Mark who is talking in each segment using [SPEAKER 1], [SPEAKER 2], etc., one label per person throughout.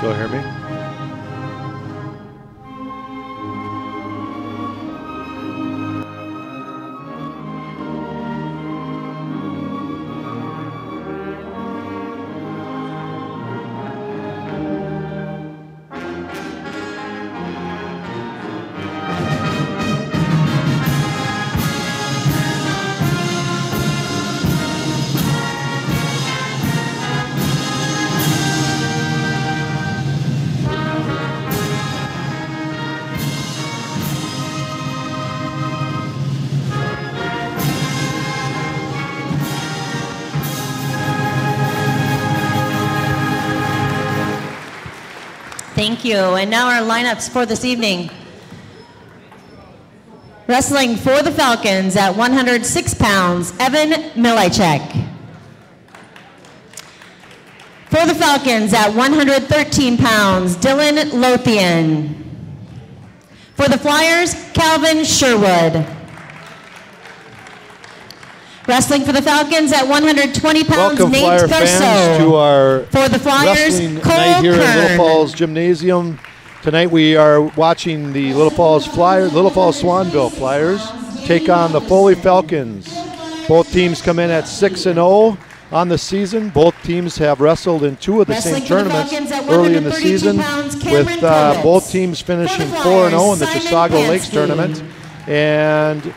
[SPEAKER 1] Still hear me?
[SPEAKER 2] Thank you. And now our lineups for this evening. Wrestling for the Falcons at 106 pounds, Evan Milajczyk. For the Falcons at 113 pounds, Dylan Lothian. For the Flyers, Calvin Sherwood. Wrestling for the Falcons at 120 pounds,
[SPEAKER 1] Welcome,
[SPEAKER 2] Nate
[SPEAKER 1] Flyer fans, to our
[SPEAKER 2] For the Flyers,
[SPEAKER 1] wrestling
[SPEAKER 2] Cole
[SPEAKER 1] night here
[SPEAKER 2] Kern.
[SPEAKER 1] at Little Falls Gymnasium. Tonight we are watching the Little Falls Swanville Flyers take on the Foley Falcons. Both teams come in at 6-0 on the season. Both teams have wrestled in two of the same tournaments early in the season, with both teams finishing 4-0 in the Chisago Lakes tournament, and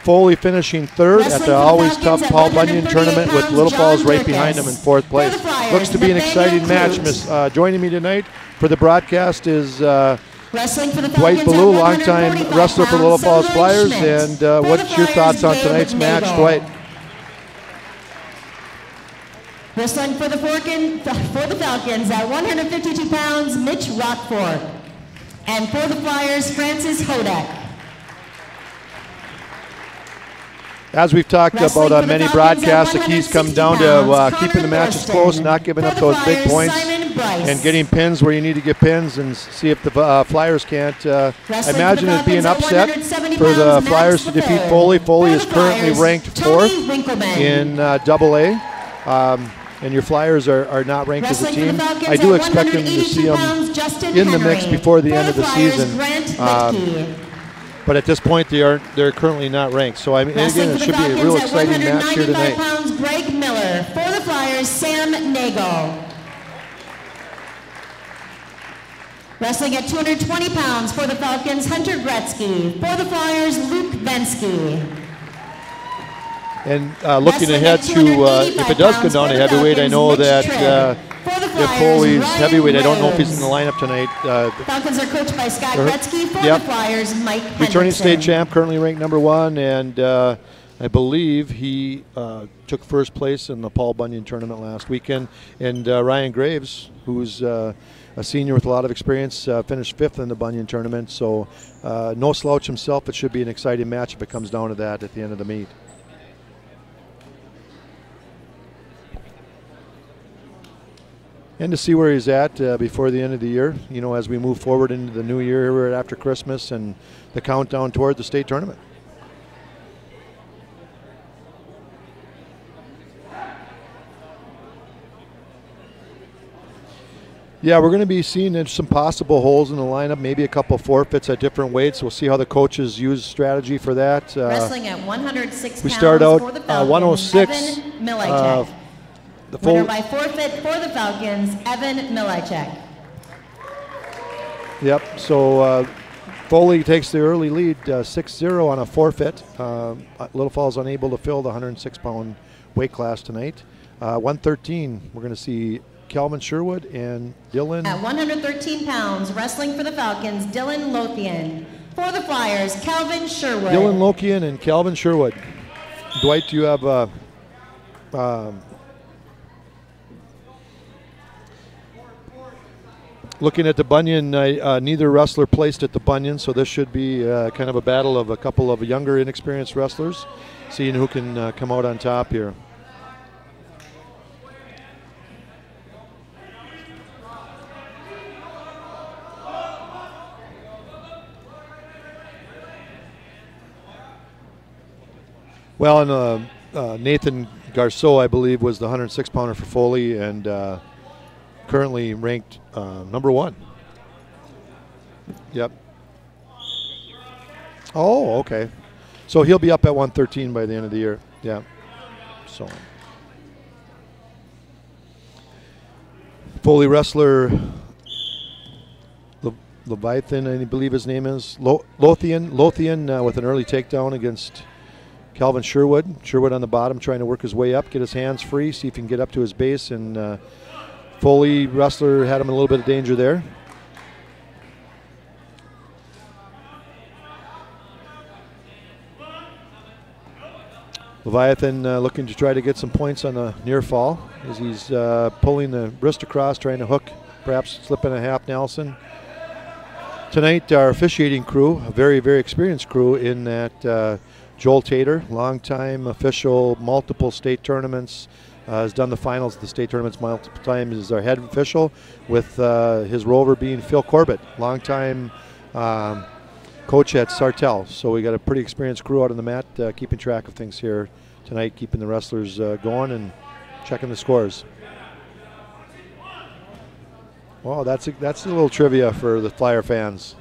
[SPEAKER 1] Foley finishing third at the always tough Paul Bunyan tournament, with Little Falls right behind them in fourth place. Looks to be an exciting match. Joining me tonight for the broadcast is Dwitht Ballou, longtime wrestler for Little Falls Flyers. And what's your thoughts on tonight's match, Dwight?
[SPEAKER 2] Wrestling for the Falcons at 152 pounds, Mitch Rockford. And for the Flyers, Francis Hodak.
[SPEAKER 1] As we've talked about on many broadcasts, the keys come down to keeping the matches close, not giving up those big points, and getting pins where you need to get pins, and see if the Flyers can't. I imagine it'd be an upset for the Flyers to defeat Foley. Foley is currently ranked 4th in AA. And your Flyers are not ranked as a team. I do expect them to see them in the mix before the end of the season. But at this point, they're currently not ranked. So I mean, again, it should be a real exciting match here tonight.
[SPEAKER 2] Pounds, Greg Miller. For the Flyers, Sam Nagel. Wrestling at 220 pounds for the Falcons, Hunter Gretzky. For the Flyers, Luke Vensky.
[SPEAKER 1] And looking ahead to, if it does come down to heavyweight, I know that if Foley's heavyweight, I don't know if he's in the lineup tonight.
[SPEAKER 2] Falcons are coached by Scott Gretzky. For the Flyers, Mike Hendrickson.
[SPEAKER 1] Returning state champ, currently ranked #1, and I believe he took first place in the Paul Bunyan tournament last weekend. And Ryan Graves, who's a senior with a lot of experience, finished 5th in the Bunyan tournament. So no slouch himself. It should be an exciting match if it comes down to that at the end of the meet. And to see where he's at before the end of the year, you know, as we move forward into the new year right after Christmas and the countdown toward the state tournament. Yeah, we're going to be seeing some possible holes in the lineup, maybe a couple forfeits at different weights. We'll see how the coaches use strategy for that.
[SPEAKER 2] Wrestling at 106
[SPEAKER 1] we start out
[SPEAKER 2] for the Falcons,
[SPEAKER 1] 106.
[SPEAKER 2] Evan Milajczyk.
[SPEAKER 1] The
[SPEAKER 2] winner by forfeit for the Falcons, Evan Milajczyk.
[SPEAKER 1] Yep, so Foley takes the early lead, 6-0 on a forfeit. Little Falls unable to fill the 106-pound weight class tonight. 113, we're going to see Calvin Sherwood and Dylan.
[SPEAKER 2] At 113 pounds, wrestling for the Falcons, Dylan Lothian. For the Flyers, Calvin Sherwood.
[SPEAKER 1] Dylan Lothian and Calvin Sherwood. Dwight, do you have looking at the Bunyan, neither wrestler placed at the Bunyan, so this should be kind of a battle of a couple of younger, inexperienced wrestlers, seeing who can come out on top here. Well, and Nathan Garceau, I believe, was the 106-pounder for Foley, and currently ranked #1. Yep. Oh, okay. So he'll be up at 113 by the end of the year. Yeah. So Foley wrestler Leviathan, I believe his name is Lothian with an early takedown against Calvin Sherwood. Sherwood on the bottom trying to work his way up, get his hands free, see if he can get up to his base, and Foley wrestler had him in a little bit of danger there. Leviathan looking to try to get some points on the near fall as he's pulling the wrist across, trying to hook, perhaps slipping a half Nelson. Tonight, our officiating crew, a very, very experienced crew in that Joel Tater, longtime official, multiple state tournaments, has done the finals of the state tournaments multiple times, is our head official, with his rover being Phil Corbett, longtime coach at Sartell. So we got a pretty experienced crew out on the mat, keeping track of things here tonight, keeping the wrestlers going and checking the scores. Well, that's a little trivia for the Flyer fans.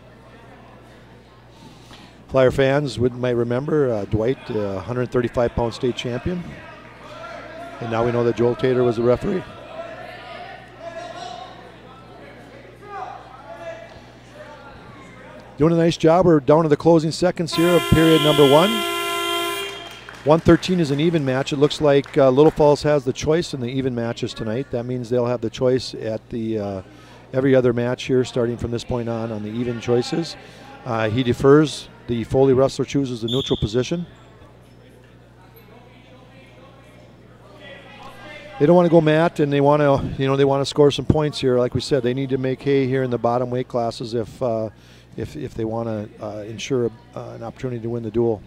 [SPEAKER 1] Flyer fans might remember Dwight, 135-pound state champion. And now we know that Joel Tater was the referee. Doing a nice job. We're down to the closing seconds here of period #1. 113 is an even match. It looks like Little Falls has the choice in the even matches tonight. That means they'll have the choice at the every other match here starting from this point on the even choices. He defers. The Foley wrestler chooses the neutral position. They don't want to go mat, and they want to score some points here. Like we said, they need to make hay here in the bottom weight classes if they want to ensure an opportunity to win the duel.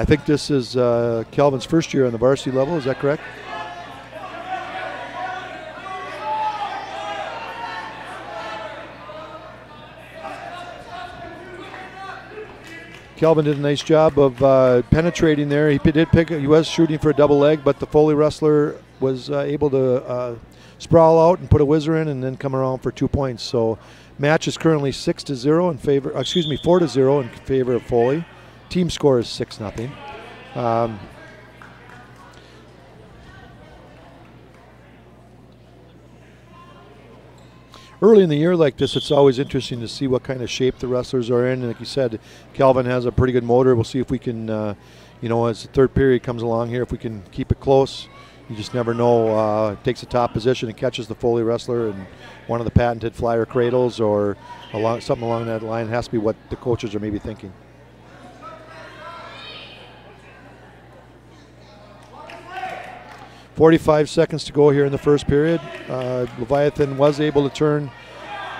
[SPEAKER 1] I think this is Calvin's first year on the varsity level. Is that correct? Calvin did a nice job of penetrating there. He was shooting for a double leg, but the Foley wrestler was able to sprawl out and put a whizzer in and then come around for 2 points. So match is currently 4-0 in favor of Foley. Team score is 6-0. Early in the year like this, it's always interesting to see what kind of shape the wrestlers are in. And like you said, Calvin has a pretty good motor. We'll see if we can, as the third period comes along here, if we can keep it close. You just never know. Takes the top position and catches the Foley wrestler in one of the patented flyer cradles or something along that line. It has to be what the coaches are maybe thinking. .45 seconds to go here in the first period. Leviathan was able to turn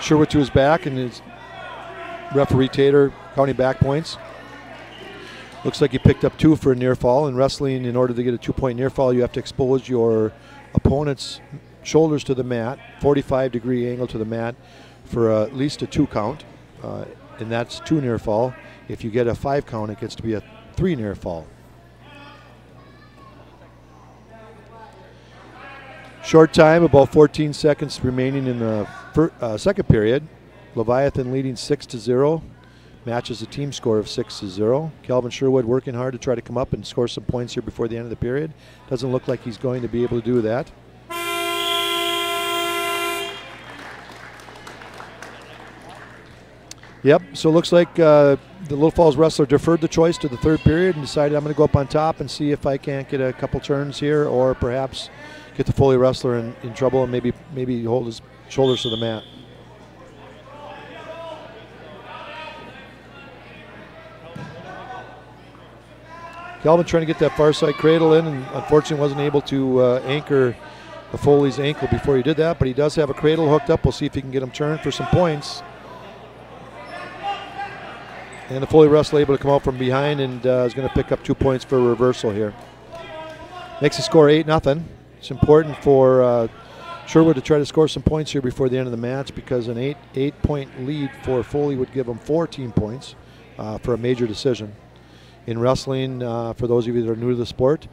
[SPEAKER 1] Sherwood to his back, and his referee Tater counting back points. Looks like he picked up 2 for a near fall. In wrestling, in order to get a 2-point near fall, you have to expose your opponent's shoulders to the mat, 45-degree angle to the mat for at least a 2 count, and that's 2 near fall. If you get a 5 count, it gets to be a 3 near fall. Short time, about 14 seconds remaining in the second period. Leviathan leading 6-0. Matches a team score of 6-0. Calvin Sherwood working hard to try to come up and score some points here before the end of the period. Doesn't look like he's going to be able to do that. Yep, so it looks like the Little Falls wrestler deferred the choice to the third period and decided, I'm going to go up on top and see if I can't get a couple turns here, or perhaps get the Foley wrestler in trouble and maybe hold his shoulders to the mat. Calvin trying to get that far side cradle in, and unfortunately wasn't able to anchor the Foley's ankle before he did that, but he does have a cradle hooked up. We'll see if he can get him turned for some points. And the Foley wrestler able to come out from behind and is going to pick up 2 points for a reversal here. Makes the score 8-0. It's important for Sherwood to try to score some points here before the end of the match, because an 8-point lead for Foley would give them 4 team points for a major decision. In wrestling, for those of you that are new to the sport,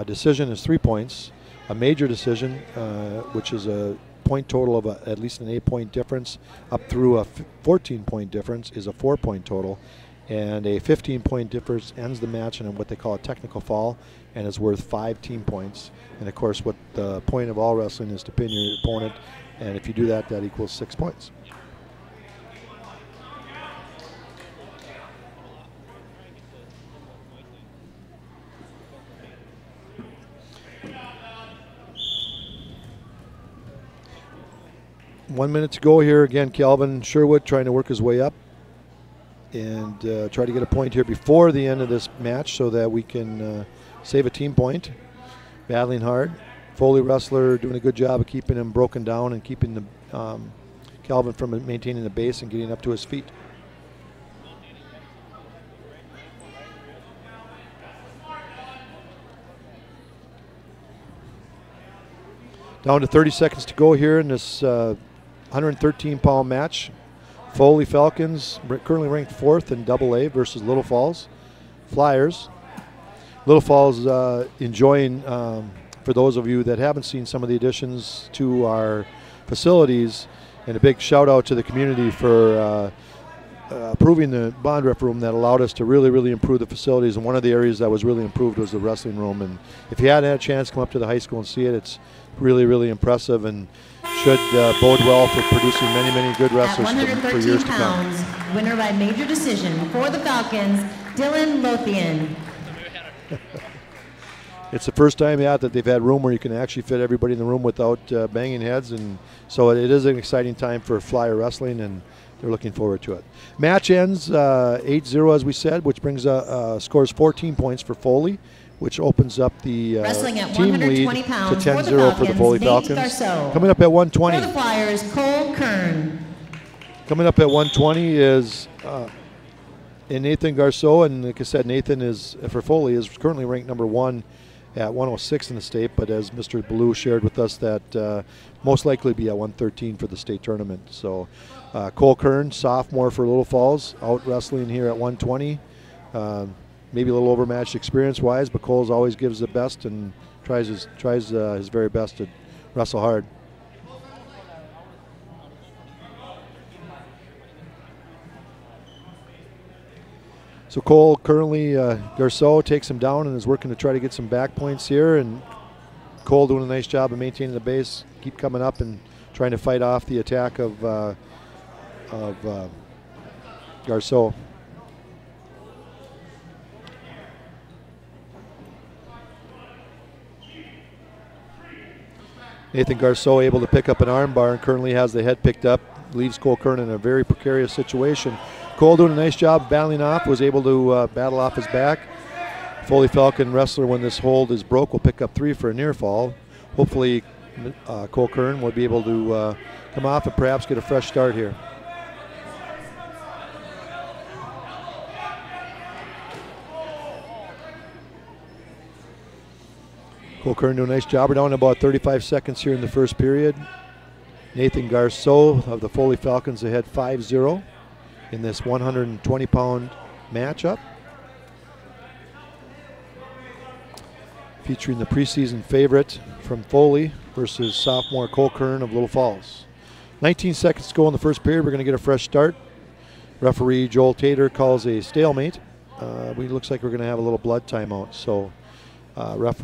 [SPEAKER 1] decision is 3 points. A major decision, which is a point total of at least an 8-point difference, up through a 14-point difference, is a 4-point total. And a 15-point difference ends the match in what they call a technical fall and is worth 5 team points. And of course, what the point of all wrestling is to pin your opponent, and if you do that, that equals 6 points. One minute to go here. Again, Calvin Sherwood trying to work his way up and try to get a point here before the end of this match so that we can save a team point. Battling hard. Foley wrestler doing a good job of keeping him broken down and keeping the Calvin from maintaining the base and getting up to his feet. Down to 30 seconds to go here in this 113-pound match. Foley Falcons currently ranked 4th in AA versus Little Falls Flyers. Little Falls enjoying, for those of you that haven't seen some of the additions to our facilities, and a big shout out to the community for approving the bond ref room that allowed us to really improve the facilities. And one of the areas that was really improved was the wrestling room. And if you hadn't had a chance to come up to the high school and see it, it's really impressive and should bode well for producing many good wrestlers for years to come.
[SPEAKER 2] Winner by major decision for the Falcons, Dylan Lothian.
[SPEAKER 1] It's the first time that they've had room where you can actually fit everybody in the room without banging heads, and so it is an exciting time for Flyer wrestling, and they're looking forward to it. Match ends 8-0 as we said, which brings scores 14 points for Foley, which opens up the team lead to 10-0 for the Foley Falcons. Coming up at 120.
[SPEAKER 2] For the Flyers, Cole Kern.
[SPEAKER 1] Coming up at 120 is Nathan Garceau, and like I said, Nathan is, for Foley, is currently ranked number 1 at 106 in the state, but as Mr. Ballou shared with us, that most likely be at 113 for the state tournament. So Cole Kern, sophomore for Little Falls, out wrestling here at 120. Maybe a little overmatched experience-wise, but Cole's always gives the best and tries his very best to wrestle hard. So Cole currently, Garceau takes him down and is working to try to get some back points here, and Cole doing a nice job of maintaining the base, keep coming up and trying to fight off the attack of Garceau. Nathan Garceau able to pick up an arm bar and currently has the head picked up, leaves Cole Kern in a very precarious situation. Cole doing a nice job battling off, was able to battle off his back. Foley Falcon wrestler, when this hold is broke, will pick up 3 for a near fall. Hopefully Cole Kern will be able to come off and perhaps get a fresh start here. Cole Kern doing a nice job. We're down to about 35 seconds here in the first period. Nathan Garceau of the Foley Falcons ahead 5-0 in this 120-pound matchup, featuring the preseason favorite from Foley versus sophomore Cole Kern of Little Falls. 19 seconds to go in the first period. We're going to get a fresh start. Referee Joel Tater calls a stalemate. Looks like we're going to have a little blood timeout. So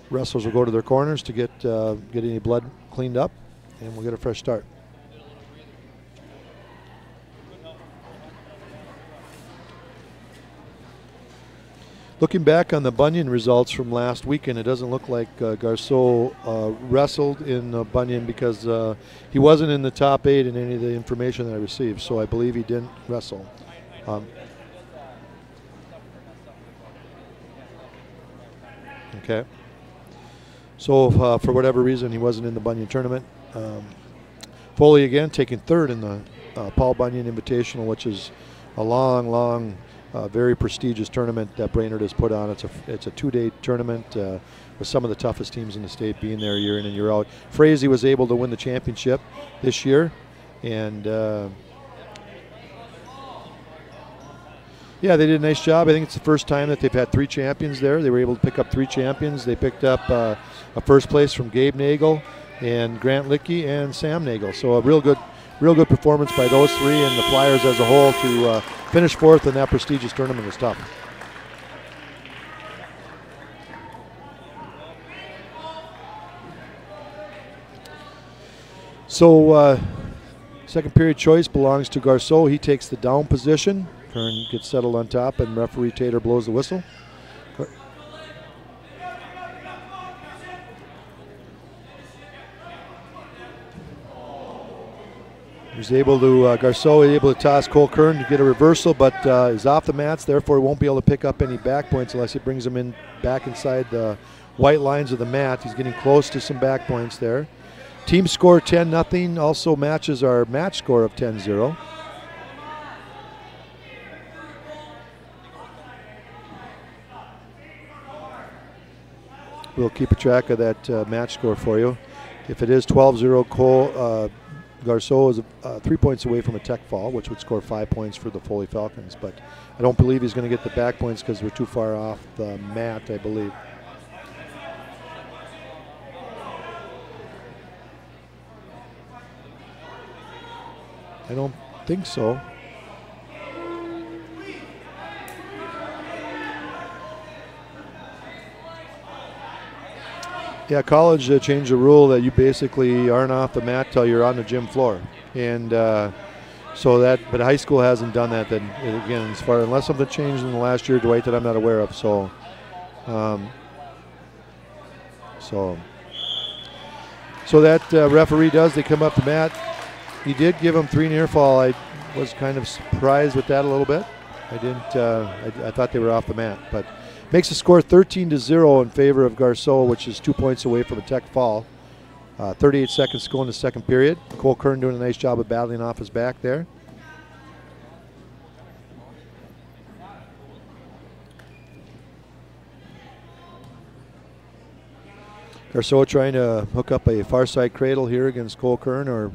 [SPEAKER 1] wrestlers will go to their corners to get any blood cleaned up, and we'll get a fresh start. Looking back on the Bunyan results from last weekend, it doesn't look like Garceau wrestled in Bunyan because he wasn't in the top 8 in any of the information that I received, so I believe he didn't wrestle. Okay. So for whatever reason, he wasn't in the Bunyan tournament. Foley again taking 3rd in the Paul Bunyan Invitational, which is a long, very prestigious tournament that Brainerd has put on. It's a 2-day tournament with some of the toughest teams in the state being there year in and year out. Frazee was able to win the championship this year, and Yeah, they did a nice job. I think it's the first time that they've had 3 champions there. They were able to pick up 3 champions. They picked up a first place from Gabe Nagel and Grant Lickey and Sam Nagel. So a real good performance by those 3, and the Flyers as a whole to finish 4th in that prestigious tournament is tough. So second period choice belongs to Garceau. He takes the down position. Kern gets settled on top, and referee Tater blows the whistle. He's able to, Garceau is able to toss Cole Kern to get a reversal, but is off the mats, therefore he won't be able to pick up any back points unless he brings them in back inside the white lines of the mat. He's getting close to some back points there. Team score 10-0, also matches our match score of 10-0. We'll keep a track of that match score for you. If it is 12-0, Cole Garceau is 3 points away from a tech fall, which would score 5 points for the Foley Falcons. But I don't believe he's going to get the back points because we're too far off the mat, I believe. I don't think so. Yeah, college changed the rule that you basically aren't off the mat till you're on the gym floor, and so that. But high school hasn't done that. Then again, as far unless something changed in the last year, Dwight, that I'm not aware of. So, so that referee does. They come up the mat. He did give him 3 near fall. I was kind of surprised with that a little bit. I didn't. I thought they were off the mat, but. Makes the score 13-0 in favor of Garceau, which is 2 points away from a tech fall. 38 seconds to go in the second period. Cole Kern doing a nice job of battling off his back there. Garceau trying to hook up a far side cradle here against Cole Kern, or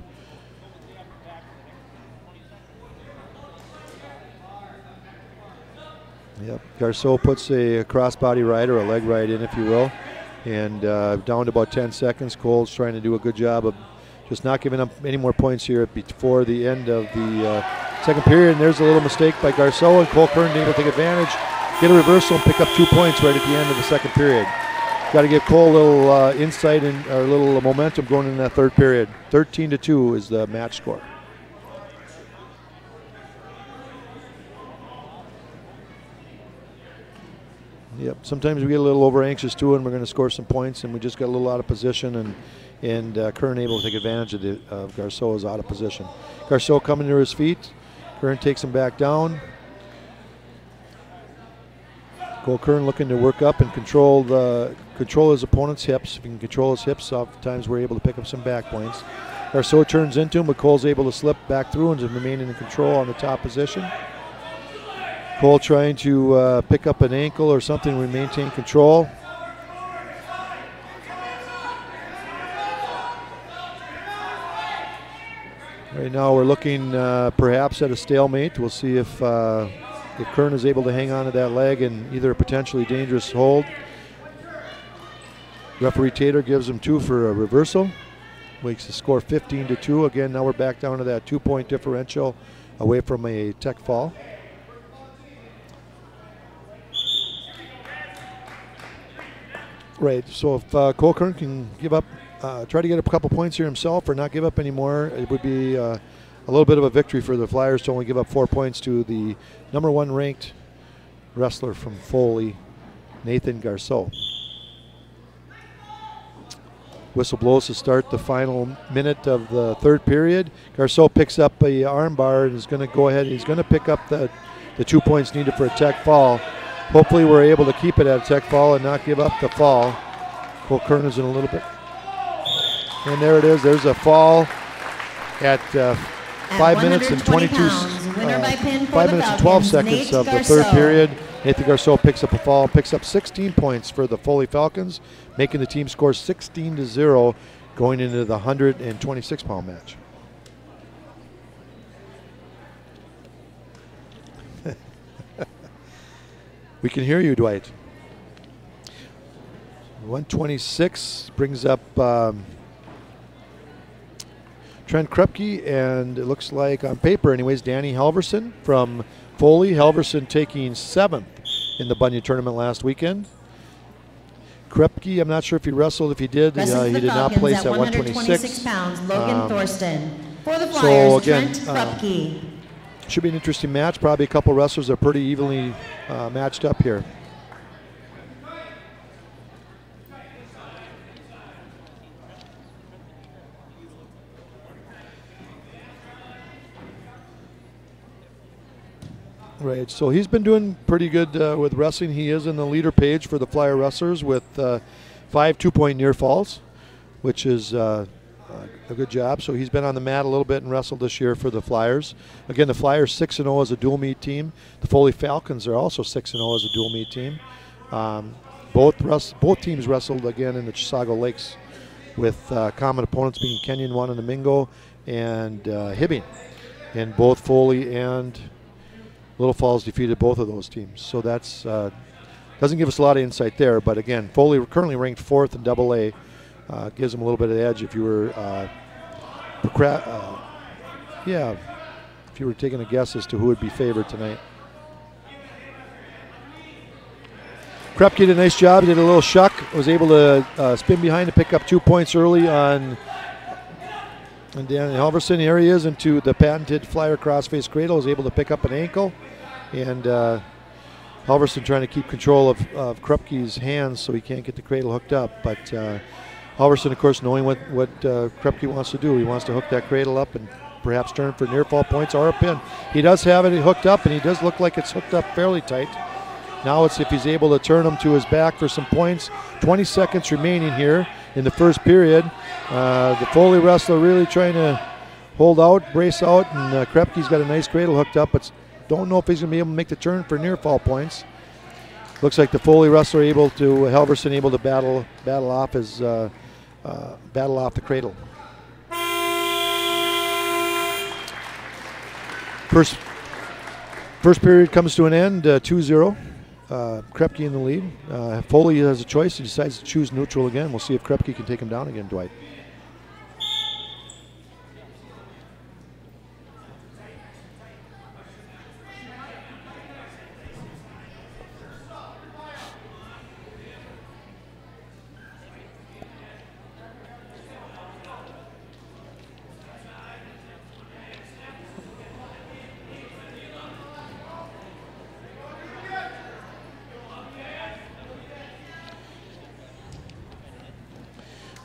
[SPEAKER 1] yep. Garceau puts a crossbody ride or a leg ride in, if you will, and down to about 10 seconds. Cole's trying to do a good job of just not giving up any more points here before the end of the second period. And there's a little mistake by Garceau, and Cole Kern able to take advantage, get a reversal, and pick up 2 points right at the end of the second period. Got to give Cole a little insight and a little momentum going in that third period. 13-2 is the match score. Yep. Sometimes we get a little over anxious too, and we're going to score some points, and we just got a little out of position, and Kern able to take advantage of Garceau's out of position. Garceau coming to his feet. Kern takes him back down. Cole Kern looking to work up and control his opponent's hips. If he can control his hips, oftentimes we're able to pick up some back points. Garceau turns into him, but Cole's able to slip back through and to remain in control on the top position. Cole trying to pick up an ankle or something to maintain control. Right now we're looking perhaps at a stalemate. We'll see if Kern is able to hang on to that leg in either a potentially dangerous hold. Referee Tater gives him 2 for a reversal. Makes the score 15-2. Again, now we're back down to that 2-point differential away from a tech fall. Right, so if Cole Kern can give up, try to get a couple points here himself or not give up anymore, it would be a little bit of a victory for the Flyers to only give up 4 points to the #1 ranked wrestler from Foley, Nathan Garceau. Whistle blows to start the final minute of the third period. Garceau picks up a arm bar and is going to go ahead. He's going to pick up the 2 points needed for a tech fall. Hopefully we're able to keep it at a tech fall and not give up the fall. Cole Kern is in a little bit. And there it is. There's a fall at 5 minutes and 22 5 minutes and 12 seconds of the third period. Nathan Garceau picks up a fall, picks up 16 points for the Foley Falcons, making the team score 16-0 going into the 126-pound match. We can hear you, Dwight. 126 brings up Trent Krupke, and it looks like on paper anyways, Danny Halverson from Foley. Halverson taking 7th in the Bunyan tournament last weekend. Krupke, I'm not sure if he wrestled. If he did, he did not place at 126
[SPEAKER 2] pounds. Logan Thorsten. For the Flyers,
[SPEAKER 1] so again,
[SPEAKER 2] Trent Krupke.
[SPEAKER 1] Should be an interesting match. Probably a couple wrestlers are pretty evenly matched up here. Right, so he's been doing pretty good with wrestling. He is in the leader page for the Flyer wrestlers with 5 2-point near falls, which is a good job. So he's been on the mat a little bit and wrestled this year for the Flyers. Again, the Flyers 6-0 as a dual meet team. The Foley Falcons are also 6-0 as a dual meet team. Both teams wrestled again in the Chisago Lakes, with common opponents being Kenyon Wanamingo and Hibbing. And both Foley and Little Falls defeated both of those teams. So that's doesn't give us a lot of insight there. But again, Foley currently ranked 4th in AA. Gives them a little bit of edge if you were if you were taking a guess as to who would be favored tonight. Krupke did a nice job. Did a little shuck. Was able to spin behind to pick up 2 points early on. And Dan Halverson, here he is into the patented Flyer crossface cradle. Was able to pick up an ankle. And Halverson trying to keep control of Krupke's hands so he can't get the cradle hooked up. But Halverson, of course, knowing what Krupke wants to do. He wants to hook that cradle up and perhaps turn for near fall points or a pin. He does have it hooked up, and he does look like it's hooked up fairly tight. Now it's if he's able to turn him to his back for some points. 20 seconds remaining here in the first period. The Foley wrestler really trying to hold out, brace out, and Krupke's got a nice cradle hooked up, but don't know if he's going to be able to make the turn for near fall points. Looks like the Foley wrestler Halverson able to battle off his battle off the cradle. First period comes to an end, 2-0. Krupke in the lead. Foley has a choice. He decides to choose neutral again. We'll see if Krupke can take him down again, Dwight.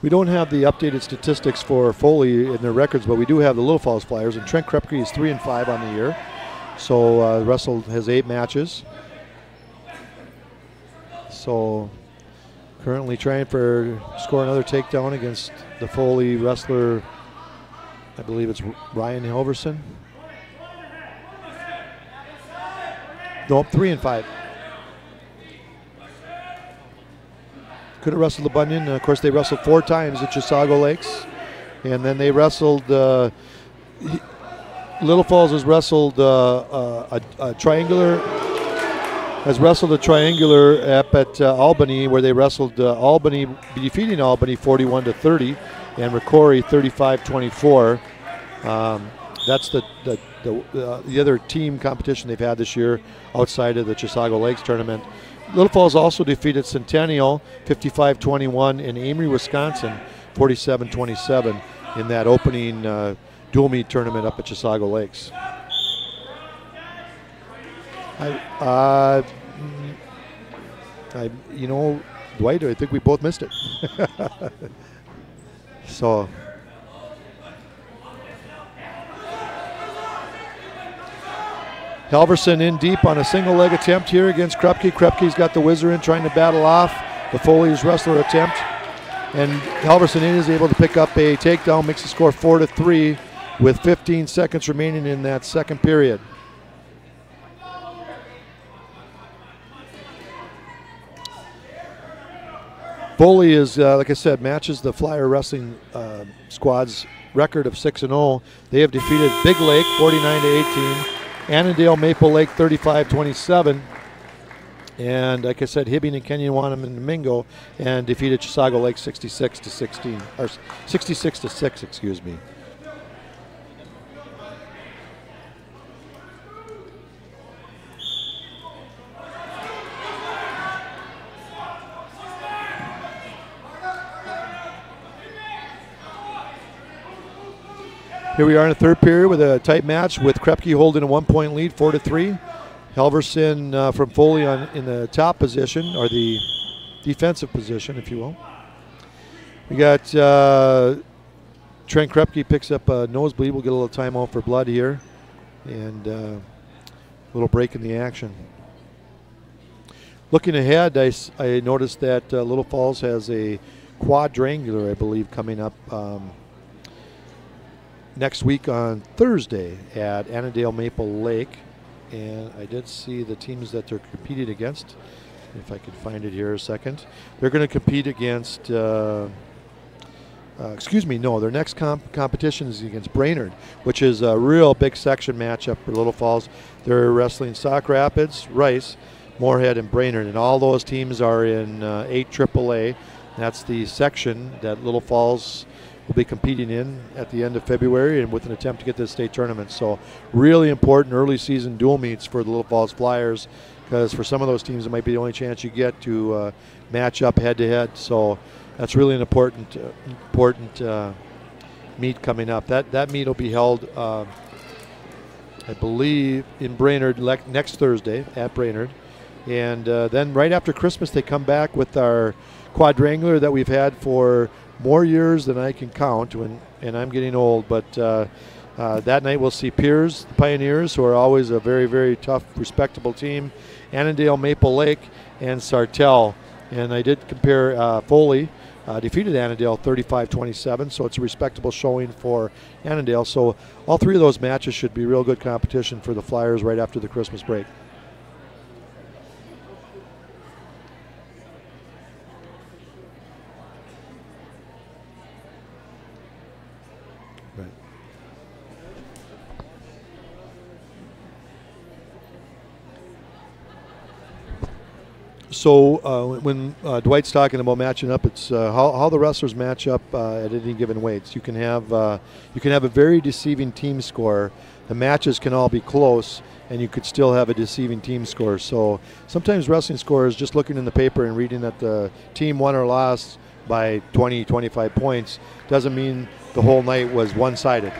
[SPEAKER 1] We don't have the updated statistics for Foley in their records, but we do have the Little Falls Flyers, and Trent Krupke is 3-5 on the year. So wrestled has 8 matches. So currently trying for score another takedown against the Foley wrestler. I believe it's Ryan Halverson. Nope, 3-5. Could have wrestled the Bunyan. Of course, they wrestled 4 times at Chisago Lakes, and then they wrestled. Little Falls has wrestled a triangular. Has wrestled a triangular up at Albany, where they wrestled Albany, defeating Albany 41-30, and Ricori 35-24. That's the other team competition they've had this year outside of the Chisago Lakes tournament. Little Falls also defeated Centennial 55-21 in Amory, Wisconsin 47-27 in that opening dual meet tournament up at Chisago Lakes. You know, Dwight, I think we both missed it. So. Halverson in deep on a single leg attempt here against Krupke. Krupke's got the whizzer in, trying to battle off the Foley's wrestler attempt. And Halverson is able to pick up a takedown, makes the score 4-3 with 15 seconds remaining in that second period. Foley is, like I said, matches the Flyer wrestling squad's record of 6-0. They have defeated Big Lake 49-18. Annandale Maple Lake 35-27, And like I said, Hibbing and Kenyon won them in Domingo and defeated Chisago Lake 66-16, or 66-6, excuse me. Here we are in the third period with a tight match with Krepke holding a 1-point lead, 4-3. Halverson from Foley in the top position, or the defensive position, if you will. We got Trent Krepke picks up a nosebleed. We'll get a little timeout for blood here, and a little break in the action. Looking ahead, I noticed that Little Falls has a quadrangular, I believe, coming up next week on Thursday at Annandale Maple Lake. And I did see the teams that they're competing against. If I could find it here a second. They're going to compete against, their next competition is against Brainerd, which is a real big section matchup for Little Falls. They're wrestling Sauk Rapids, Rice, Moorhead, and Brainerd. And all those teams are in 8 AAA. That's the section that Little Falls will be competing in at the end of February, and with an attempt to get to the state tournament. So really important early season dual meets for the Little Falls Flyers, because for some of those teams it might be the only chance you get to match up head to head. So that's really an important meet coming up. That meet will be held I believe in Brainerd next Thursday at Brainerd. And then right after Christmas they come back with our quadrangular that we've had for more years than I can count, and I'm getting old. But that night we'll see Piers, the Pioneers, who are always a very, very tough, respectable team, Annandale Maple Lake, and Sartell. And I did compare Foley defeated Annandale 35-27, so it's a respectable showing for Annandale. So all three of those matches should be real good competition for the Flyers right after the Christmas break. So when Dwight's talking about matching up, it's how the wrestlers match up at any given weights. You can have a very deceiving team score. The matches can all be close, and you could still have a deceiving team score. So sometimes wrestling scores, just looking in the paper and reading that the team won or lost by 20, 25 points, doesn't mean the whole night was one-sided.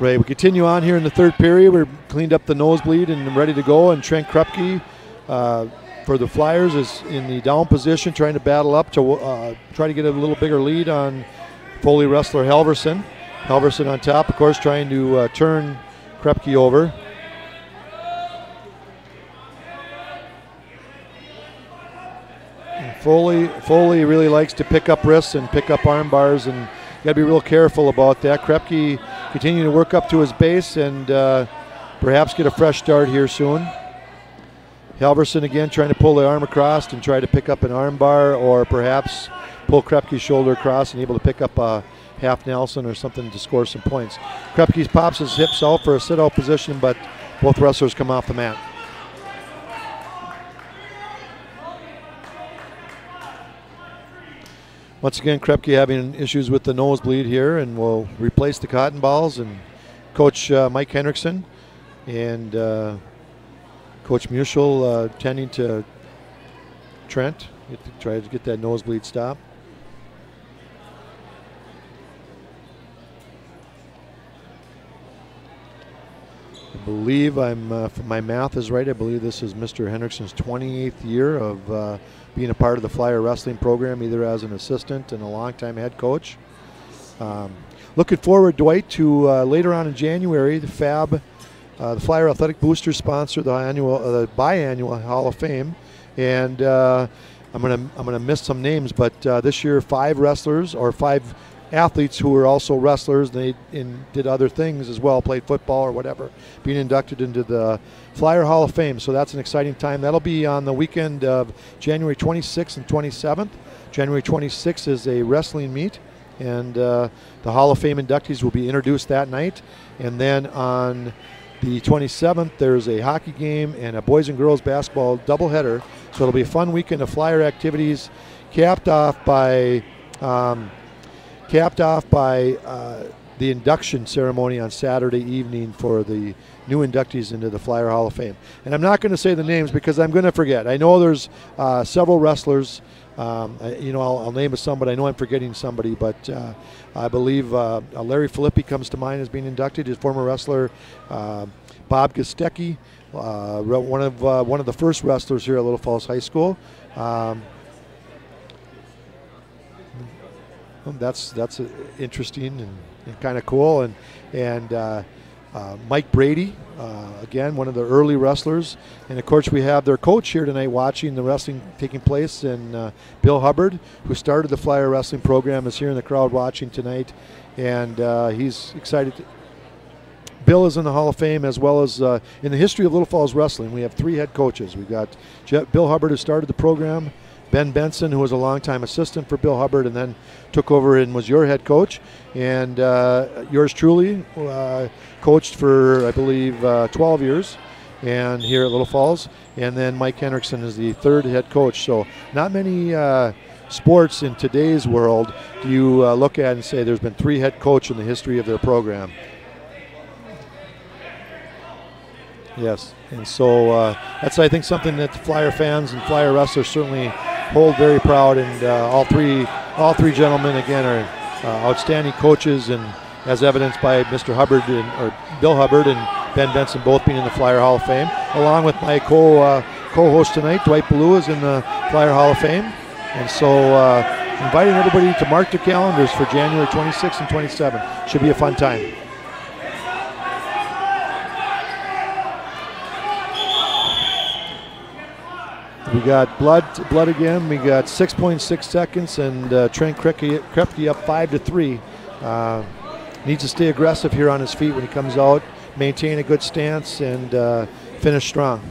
[SPEAKER 1] Right, we continue on here in the third period. We're cleaned up the nosebleed and ready to go. And Trent Krepke for the Flyers is in the down position, trying to battle up to try to get a little bigger lead on Foley wrestler Halverson. Halverson on top, of course, trying to turn Krepke over. And Foley really likes to pick up wrists and pick up arm bars, and you got to be real careful about that. Krepke continuing to work up to his base and perhaps get a fresh start here soon. Halverson again trying to pull the arm across and try to pick up an arm bar, or perhaps pull Krepke's shoulder across and able to pick up a half Nelson or something to score some points. Krepke pops his hips out for a sit-out position, but both wrestlers come off the mat. Once again, Krepke having issues with the nosebleed here, and we'll replace the cotton balls. And Coach Mike Henriksen and Coach Muschel tending to Trent, try to get that nosebleed stopped. I believe if my math is right, I believe this is Mr. Henriksen's 28th year of being a part of the Flyer wrestling program, either as an assistant and a longtime head coach. Looking forward, Dwight, to later on in January, the Flyer Athletic Boosters sponsor the biannual Hall of Fame, and I'm gonna miss some names, but this year 5 wrestlers or 5 athletes who were also wrestlers. They did other things as well, played football or whatever, being inducted into the Flyer Hall of Fame. So that's an exciting time. That'll be on the weekend of January 26th and 27th. January 26th is a wrestling meet, and the Hall of Fame inductees will be introduced that night. And then on the 27th, there's a hockey game and a boys and girls basketball doubleheader. So it'll be a fun weekend of Flyer activities, capped off by the induction ceremony on Saturday evening for the new inductees into the Flyer Hall of Fame. And I'm not going to say the names because I'm going to forget. I know there's several wrestlers. I'll name some, but I know I'm forgetting somebody. But I believe Larry Filippi comes to mind as being inducted. His former wrestler, Bob Gostecki, one of the first wrestlers here at Little Falls High School. That's interesting and kind of cool. And Mike Brady, again, one of the early wrestlers. And, of course, we have their coach here tonight watching the wrestling taking place. And Bill Hubbard, who started the Flyer wrestling program, is here in the crowd watching tonight. And he's excited. Bill is in the Hall of Fame, as well as in the history of Little Falls wrestling. We have 3 head coaches. We've got Bill Hubbard, who started the program, Ben Benson, who was a longtime assistant for Bill Hubbard and then took over and was your head coach, and yours truly coached for, I believe, 12 years and here at Little Falls. And then Mike Henriksen is the 3rd head coach. So not many sports in today's world do you look at and say there's been 3 head coaches in the history of their program. Yes, and so that's, I think, something that the Flyer fans and Flyer wrestlers certainly hold very proud. And all three gentlemen, again, are outstanding coaches, and as evidenced by Mr. Hubbard or Bill Hubbard and Ben Benson both being in the Flyer Hall of Fame, along with my co-host tonight, Dwitht Ballou, is in the Flyer Hall of Fame. And so inviting everybody to mark their calendars for January 26th and 27th. Should be a fun time. We got blood again. We got 6.6 seconds, and Trent Krepke up 5-3. Needs to stay aggressive here on his feet when he comes out, maintain a good stance, and finish strong.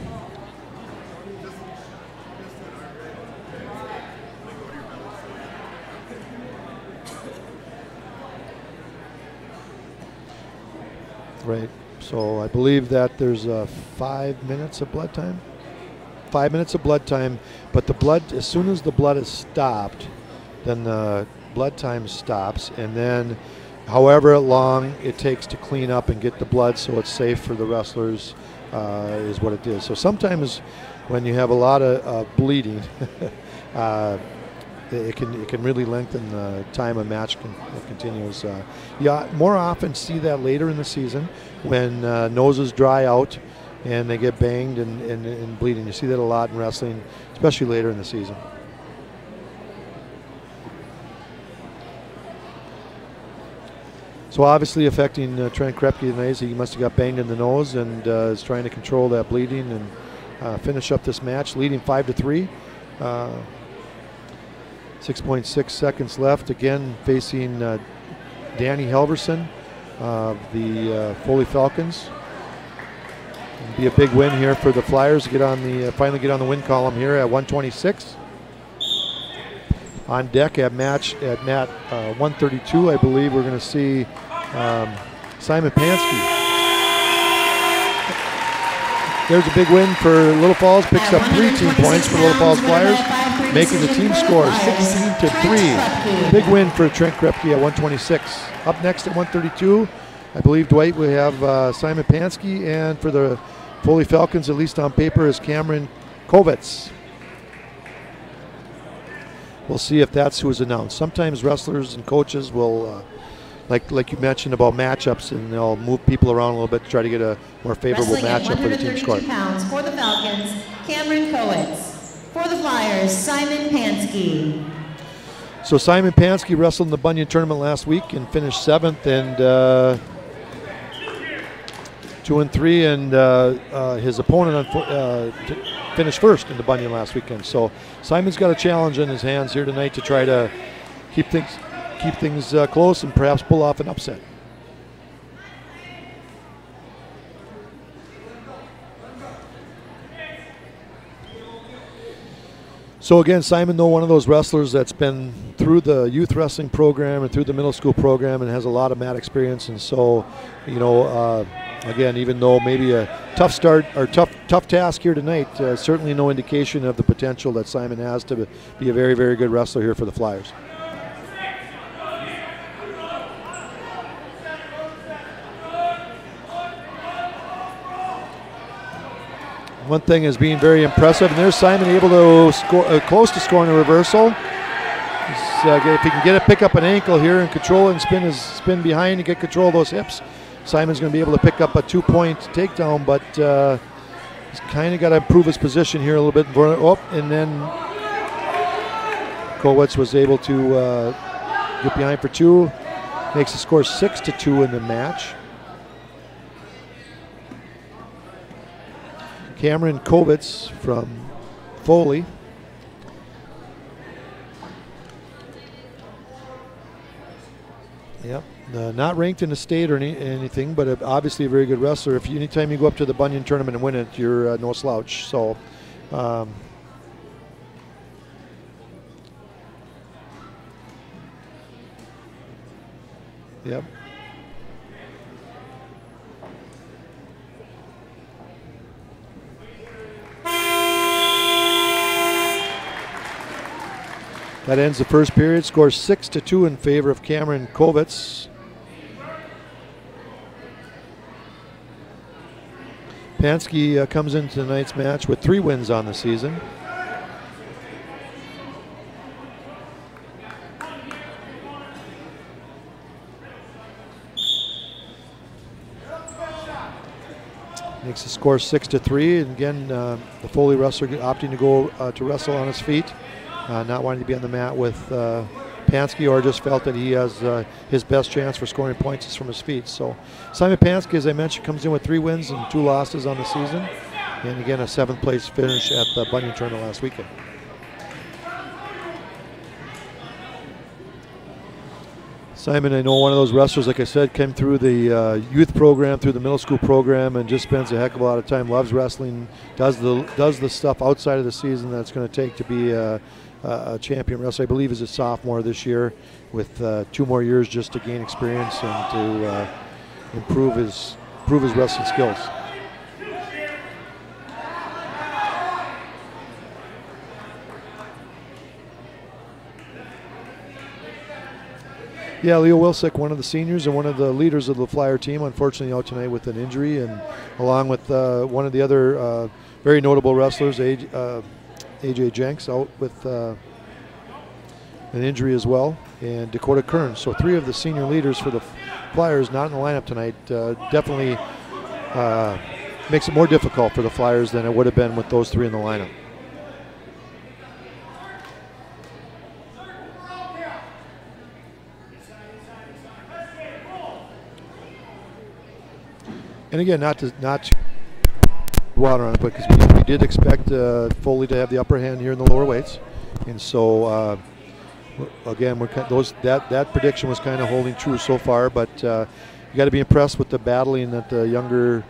[SPEAKER 1] Right. So I believe that there's 5 minutes of blood time. 5 minutes of blood time, but the blood, as soon as the blood is stopped, then the blood time stops, and then however long it takes to clean up and get the blood so it's safe for the wrestlers is what it is. So sometimes when you have a lot of bleeding, it can really lengthen the time a match continues. You more often see that later in the season when noses dry out and they get banged and bleeding. You see that a lot in wrestling, especially later in the season. So obviously affecting Trent Krepke tonight. He must have got banged in the nose and is trying to control that bleeding and finish up this match, leading 5-3. 6.6 seconds left. Again, facing Danny Helverson of the Foley Falcons. It'll be a big win here for the Flyers to get on the finally get on the win column here at 126. On deck at mat 132, I believe we're going to see Simon Pansky. There's a big win for Little Falls. Picks up 3 team points for Little Falls Flyers, making the team score 16-3. Big win for Trent Krepke at 126. Up next at 132, I believe, Dwight, we have Simon Pansky, and for the Foley Falcons, at least on paper, is Cameron Kovitz. We'll see if that's who is announced. Sometimes wrestlers and coaches will, like you mentioned about matchups, and they'll move people around a little bit to try to get a more favorable matchup for the team score.
[SPEAKER 2] Pounds for the Falcons, Cameron Kovitz. For the Flyers, Simon Pansky.
[SPEAKER 1] So Simon Pansky wrestled in the Bunyan tournament last week and finished 7th and 2-3, and his opponent finished 1st in the Bunyan last weekend. So Simon's got a challenge in his hands here tonight to try to keep keep things close and perhaps pull off an upset. So again, Simon, though, one of those wrestlers that's been through the youth wrestling program and through the middle school program and has a lot of mat experience. And so, you know, again, even though maybe a tough start or tough task here tonight, certainly no indication of the potential that Simon has to be a very, very good wrestler here for the Flyers. One thing is being very impressive, and there's Simon able to score, close to scoring a reversal. If he can pick up an ankle here and control it and spin behind and get control of those hips, Simon's going to be able to pick up a 2-point takedown, but he's kind of got to improve his position here a little bit. And then Kowitz was able to get behind for 2, makes the score 6-2 in the match. Cameron Kowitz from Foley. Yep, not ranked in the state or anything, but obviously a very good wrestler. Anytime you go up to the Bunyan tournament and win it, you're no slouch. So, yep. That ends the first period. Score 6-2 in favor of Cameron Kowitz. Pansky comes into tonight's match with 3 wins on the season. Makes the score 6-3. And again, the Foley wrestler opting to go to wrestle on his feet. Not wanting to be on the mat with Pansky, or just felt that he has his best chance for scoring points is from his feet. So Simon Pansky, as I mentioned, comes in with 3 wins and 2 losses on the season. And again, a 7th place finish at the Bunyan tournament last weekend. Simon, I know one of those wrestlers, like I said, came through the youth program, through the middle school program, and just spends a heck of a lot of time, loves wrestling, does the stuff outside of the season that's going to take to be a champion wrestler. I believe he's a sophomore this year with 2 more years just to gain experience and to improve his wrestling skills. Yeah, Leo Wilsick, one of the seniors and one of the leaders of the Flyer team, unfortunately out tonight with an injury, and along with one of the other very notable wrestlers, AJ Jenks, out with an injury as well, and Dakota Kearns. So 3 of the senior leaders for the Flyers not in the lineup tonight. Definitely makes it more difficult for the Flyers than it would have been with those 3 in the lineup. And again, not to water on it, but because we did expect Foley to have the upper hand here in the lower weights, and so again, that prediction was kind of holding true so far. But you got to be impressed with the battling that the younger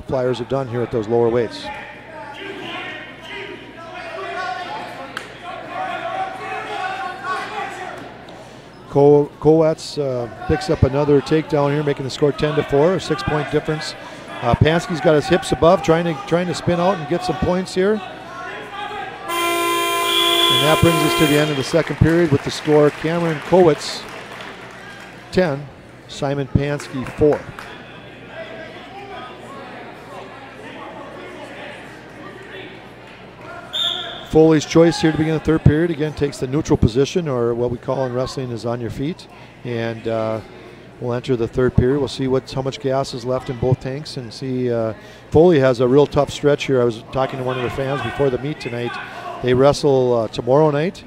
[SPEAKER 1] Flyers have done here at those lower weights. Kowitz picks up another takedown here, making the score 10-4, a 6-point difference. Pansky's got his hips above, trying to spin out and get some points here. And that brings us to the end of the second period with the score: Cameron Kowitz 10, Simon Pansky 4. Foley's choice here to begin the third period again takes the neutral position, or what we call in wrestling is on your feet, and we'll enter the third period. We'll see how much gas is left in both tanks, and see Foley has a real tough stretch here. I was talking to one of the fans before the meet tonight. They wrestle tomorrow night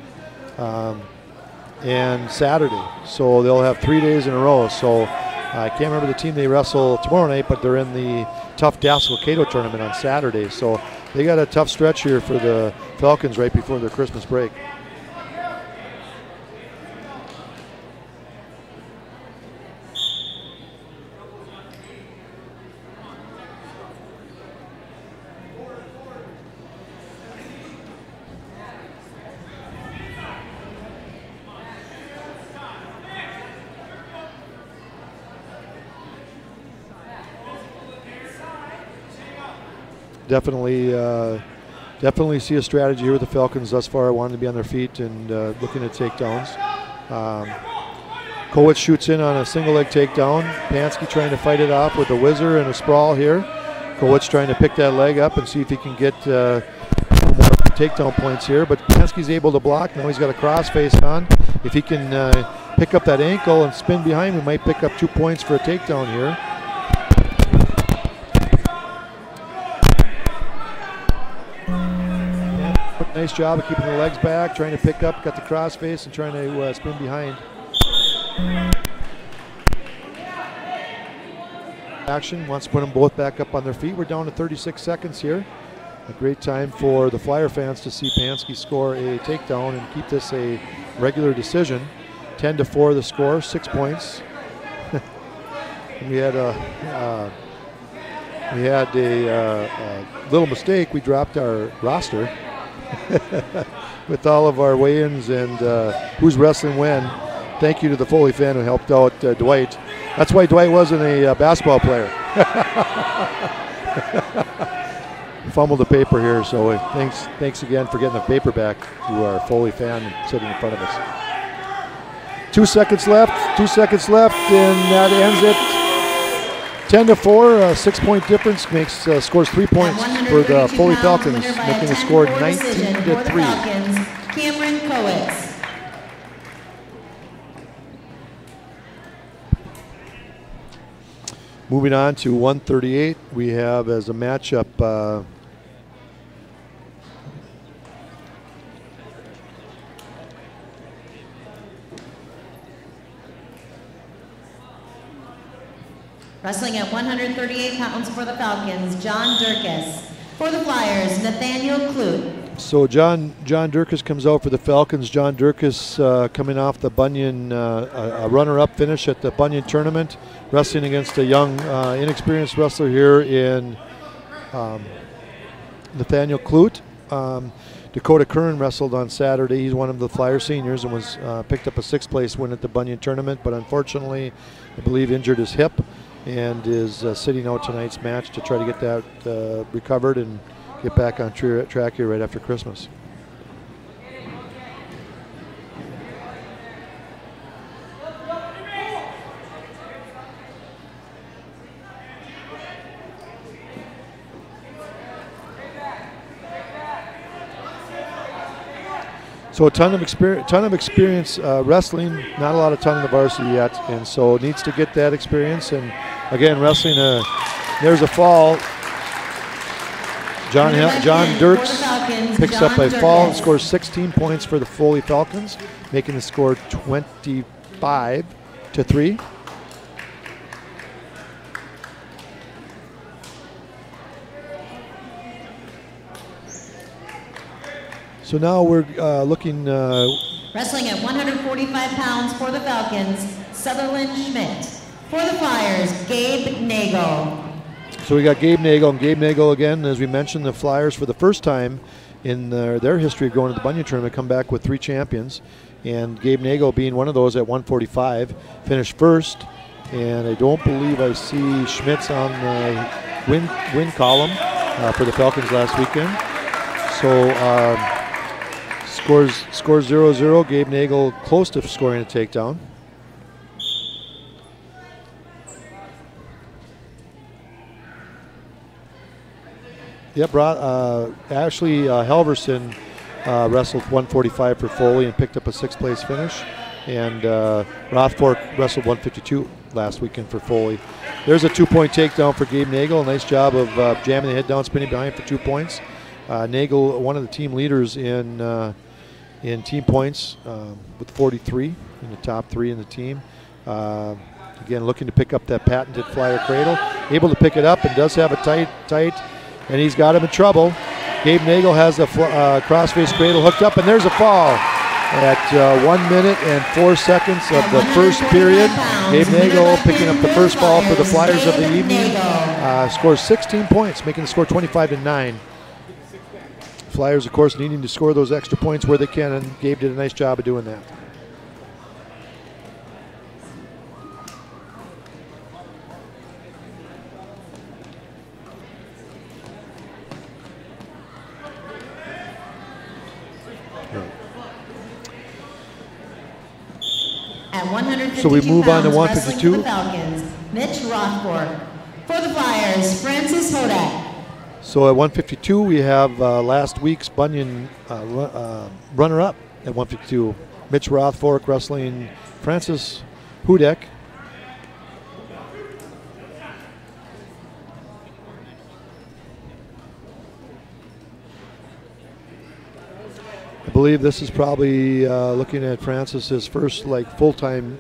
[SPEAKER 1] and Saturday, so they'll have 3 days in a row. So I can't remember the team they wrestle tomorrow night, but they're in the tough Dassel Cato tournament on Saturday. So they got a tough stretch here for the Falcons right before their Christmas break. definitely see a strategy here with the Falcons thus far, wanting to be on their feet and looking at takedowns. Kowitz shoots in on a single leg takedown. Pansky trying to fight it off with a whizzer and a sprawl here. Kowitz trying to pick that leg up and see if he can get more takedown points here, but Pansky's able to block. Now he's got a crossface on. If he can pick up that ankle and spin behind, we might pick up 2 points for a takedown here. Nice job of keeping the legs back, trying to pick up, got the crossface and trying to spin behind. Action, wants to put them both back up on their feet. We're down to 36 seconds here. A great time for the Flyer fans to see Pansky score a takedown and keep this a regular decision. 10-4 the score, 6 points. We had a little mistake. We dropped our roster with all of our weigh-ins and who's wrestling when. Thank you to the Foley fan who helped out Dwight. That's why Dwight wasn't a basketball player. Fumbled the paper here, so thanks again for getting the paper back to our Foley fan sitting in front of us. 2 seconds left, and that ends it. 10-4, a 6-point difference scores 3 points for the Foley Falcons, making the score 19-3.
[SPEAKER 2] Cameron Kowitz.
[SPEAKER 1] Moving on to 138, we have as a matchup
[SPEAKER 2] wrestling at 138 pounds for the Falcons, John Durkis. For the Flyers, Nathaniel Clute.
[SPEAKER 1] So John Durkis comes out for the Falcons. John Durkis coming off the Bunyan, a runner-up finish at the Bunyan tournament, wrestling against a young, inexperienced wrestler here in Nathaniel Clute. Dakota Curran wrestled on Saturday. He's one of the Flyer seniors and was picked up a 6th place win at the Bunyan tournament, but unfortunately, I believe injured his hip and is sitting out tonight's match to try to get that recovered and get back on track here right after Christmas. So a ton of experience wrestling, not a lot of ton in the varsity yet, and so needs to get that experience. And again, wrestling, there's a fall. John Dirks picks up a fall and scores 16 points for the Foley Falcons, making the score 25-3. So now we're looking.
[SPEAKER 2] Wrestling at 145 pounds for the Falcons, Sutherland Schmidt. For the Flyers, Gabe Nagel.
[SPEAKER 1] So we got Gabe Nagel, and Gabe Nagel again, as we mentioned, the Flyers for the first time in their history of going to the Bunyan tournament come back with 3 champions, and Gabe Nagel being one of those at 145, finished first, and I don't believe I see Schmitz on the win column for the Falcons last weekend. So scores 0-0. Gabe Nagel close to scoring a takedown. Yep, Ashley Halverson wrestled 145 for Foley and picked up a 6th place finish. And Rothfork wrestled 152 last weekend for Foley. There's a 2-point takedown for Gabe Nagel. Nice job of jamming the head down, spinning behind for 2 points. Nagel, one of the team leaders in team points with 43 in the top 3 in the team. Again, looking to pick up that patented Flyer cradle. Able to pick it up and does have a tight, and he's got him in trouble. Gabe Nagel has the crossface cradle hooked up, and there's a fall at 1 minute and 4 seconds of the first period. Gabe Nagel picking up the first fall for the Flyers of the evening. Scores 16 points, making the score 25-9. Flyers, of course, needing to score those extra points where they can, and Gabe did a nice job of doing that. Right.
[SPEAKER 2] At 152
[SPEAKER 1] So we move on to
[SPEAKER 2] pounds,
[SPEAKER 1] 152.
[SPEAKER 2] wrestling for the Falcons, Mitch Rothford. For the Flyers, Francis Hodak.
[SPEAKER 1] So at 152, we have last week's Bunyan runner-up at 152, Mitch Rothfork wrestling Francis Hudek. I believe this is probably looking at Francis's first full-time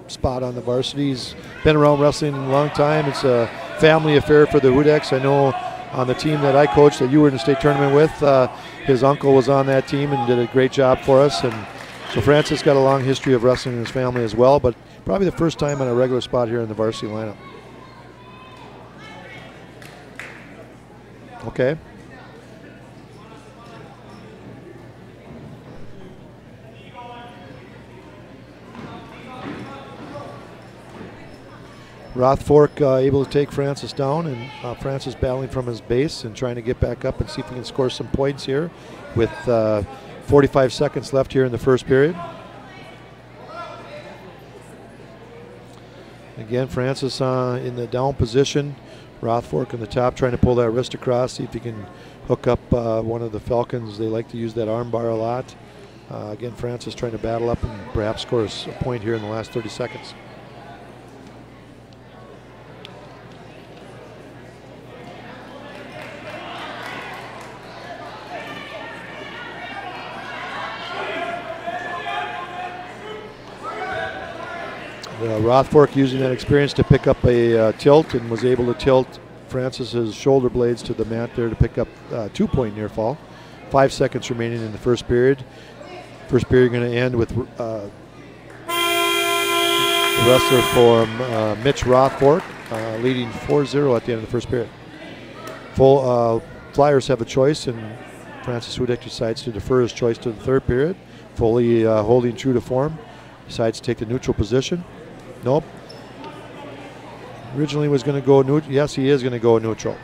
[SPEAKER 1] spot on the varsity. He's been around wrestling a long time. It's a family affair for the Hudeks. I know on the team that I coached that you were in the state tournament with, his uncle was on that team and did a great job for us. And so Francis got a long history of wrestling in his family as well, but probably the first time on a regular spot here in the varsity lineup. Okay. Rothfork able to take Francis down, and Francis battling from his base and trying to get back up and see if he can score some points here with 45 seconds left here in the first period. Again, Francis in the down position. Rothfork in the top trying to pull that wrist across, see if he can hook up one of the Falcons. They like to use that arm bar a lot. Again, Francis trying to battle up and perhaps score a point here in the last 30 seconds. Rothfork using that experience to pick up a tilt and was able to tilt Francis's shoulder blades to the mat there to pick up 2-point near fall. 5 seconds remaining in the first period. First period going to end with the wrestler for Mitch Rothfork leading 4-0 at the end of the first period. Flyers have a choice, and Francis Hudek decides to defer his choice to the third period. Foley holding true to form, decides to take the neutral position. Nope. Originally was going to go neutral. Yes, he is going to go neutral.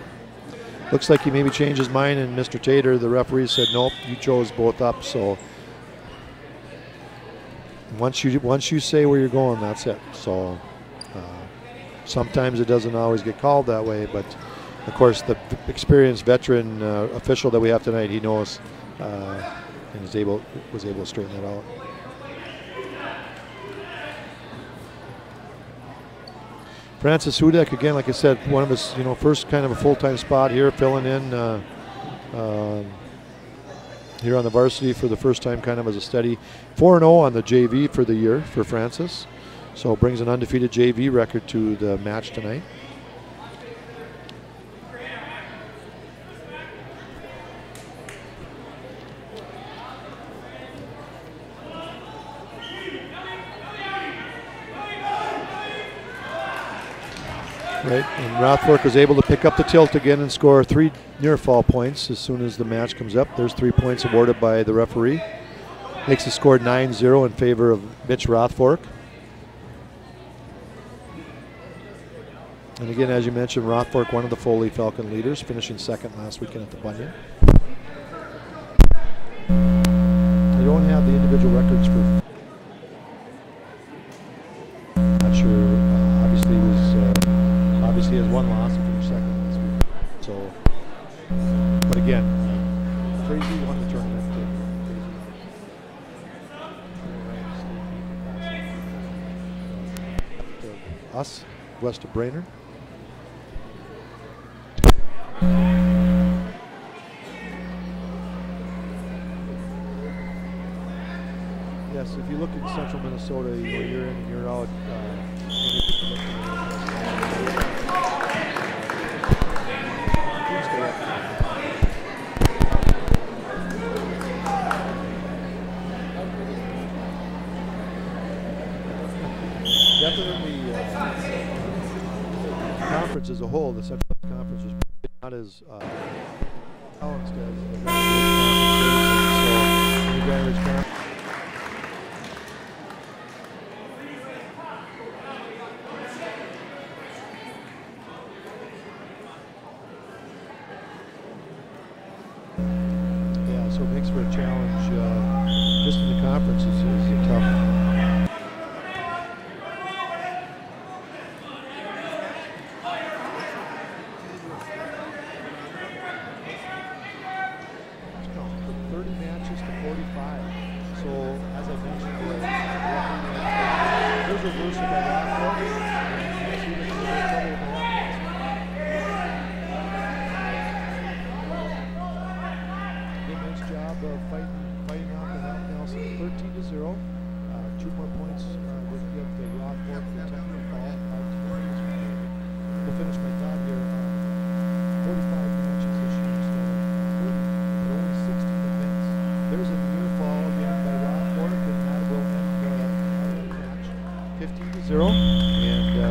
[SPEAKER 1] Looks like he maybe changed his mind, and Mr. Tater, the referee, said, nope, you chose both up. So once you say where you're going, that's it. So sometimes it doesn't always get called that way, but of course the experienced veteran official that we have tonight, he knows and was able to straighten that out. Francis Hudek, again, like I said, one of his first kind of a full-time spot here, filling in here on the varsity for the first time, kind of as a steady 4-0 on the JV for the year for Francis. So brings an undefeated JV record to the match tonight. Right, and Rothfork was able to pick up the tilt again and score 3 near fall points as soon as the match comes up. There's 3 points awarded by the referee. Makes the score 9-0 in favor of Mitch Rothfork. And again, as you mentioned, Rothfork, one of the Foley Falcon leaders, finishing second last weekend at the Bunyan. They don't have the individual records for. Not sure. Obviously has one loss and finished second this week. So, but again, crazy won the tournament. Us, west of Brainerd. Yes, if you look at central Minnesota, you're in and you're out. Definitely, the conference as a whole, the Central Conference is not as balanced as the Granite Ridge Conference. Yeah, so it makes for for a challenge just in the conference is tough. And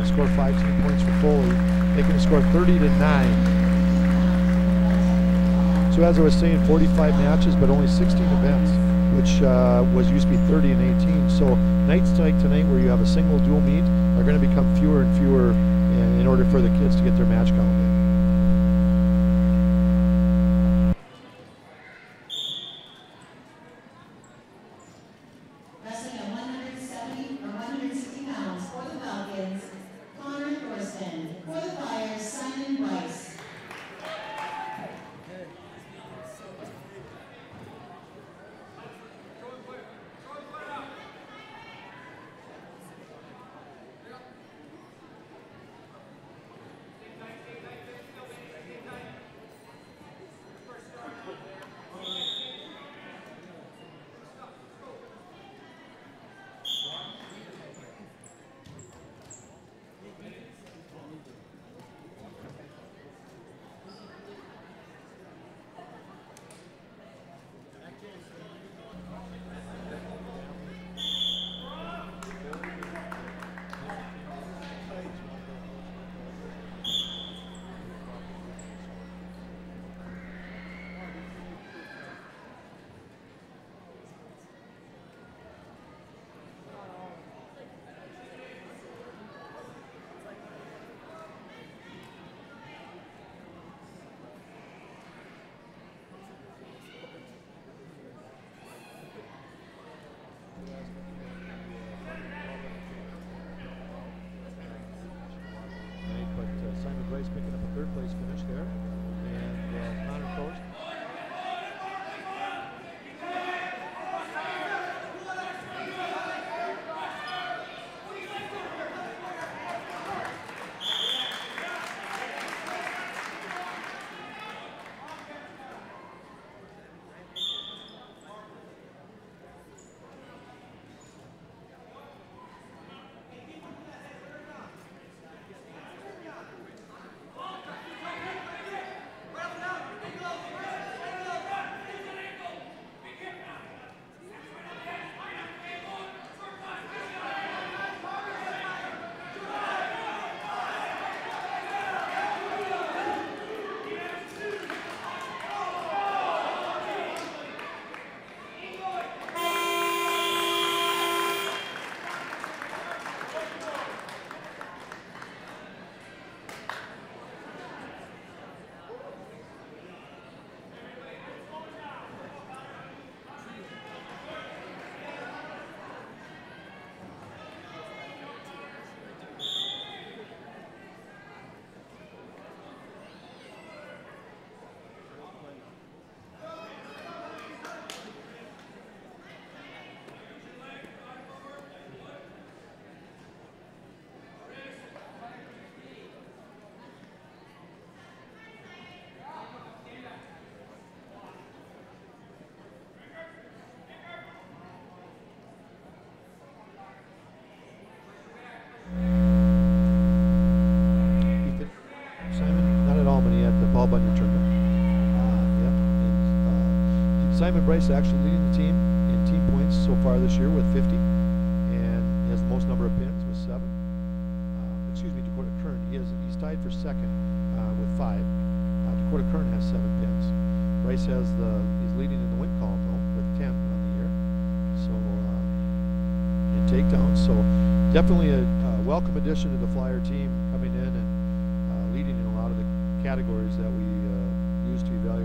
[SPEAKER 1] score 5 team points for Foley. They can score 30-9. So as I was saying, 45 matches, but only 16 events, which was used to be 30 and 18. So nights like tonight, where you have a single dual meet, are going to become fewer and fewer in order for the kids to get their match count in. Picking up a third place finish there, and Connor Coast. Simon Bryce actually leading the team in team points so far this year with 50, and he has the most number of pins with 7. Excuse me, Dakota Kern. He's tied for second with 5. Dakota Kern has 7 pins. Bryce he's leading in the win column though with 10 on the year. So in takedowns, so definitely a welcome addition to the Flyer team coming in and leading in a lot of the categories that we use to evaluate.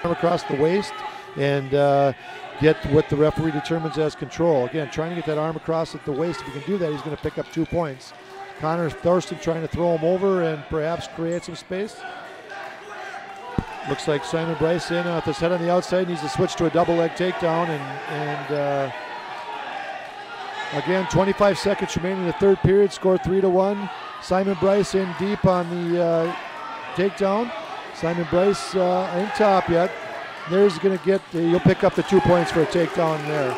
[SPEAKER 1] across the waist and get what the referee determines as control. Again, trying to get that arm across at the waist. If he can do that, he's going to pick up 2 points. Connor Thurston trying to throw him over and perhaps create some space. Looks like Simon Bryce in with his head on the outside, needs to switch to a double leg takedown. And again, 25 seconds remaining in the third period, score 3-1. Simon Bryce in deep on the takedown. Simon Bryce in top yet. There's going to get, you'll pick up the 2 points for a takedown there,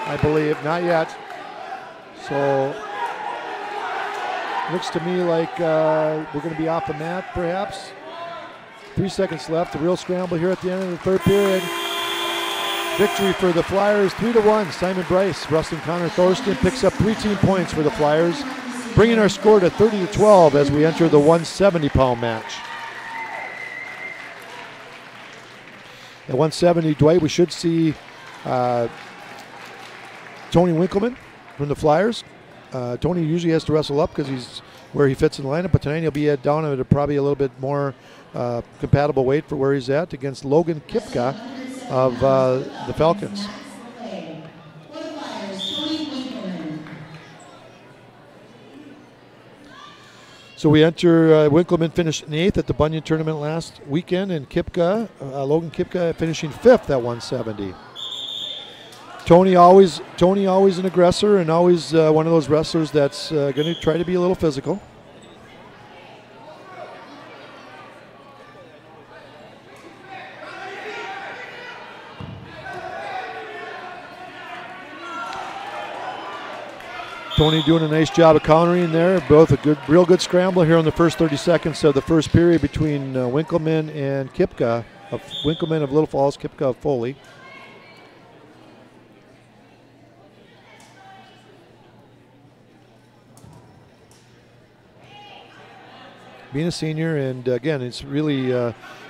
[SPEAKER 1] I believe. Not yet. So, looks to me like we're going to be off the mat, perhaps. 3 seconds left. A real scramble here at the end of the third period. Victory for the Flyers, 3-1. Simon Bryce, wrestling Connor Thorsten, picks up 3 team points for the Flyers, bringing our score to 30-12 as we enter the 170-pound match. At 170, Dwight, we should see Tony Winkleman from the Flyers. Tony usually has to wrestle up because he's where he fits in the lineup, but tonight he'll be down at probably a little bit more compatible weight for where he's at against Logan Kipka of the Falcons. So we enter, Winkleman finished in 8th at the Bunyan tournament last weekend, and Kipka, Logan Kipka finishing 5th at 170. Tony always an aggressor and always one of those wrestlers that's going to try to be a little physical. Tony doing a nice job of countering there. Both a real good scramble here in the first 30 seconds of the first period between Winkleman and Kipka. Winkleman of Little Falls, Kipka of Foley. Being a senior, and again, it's really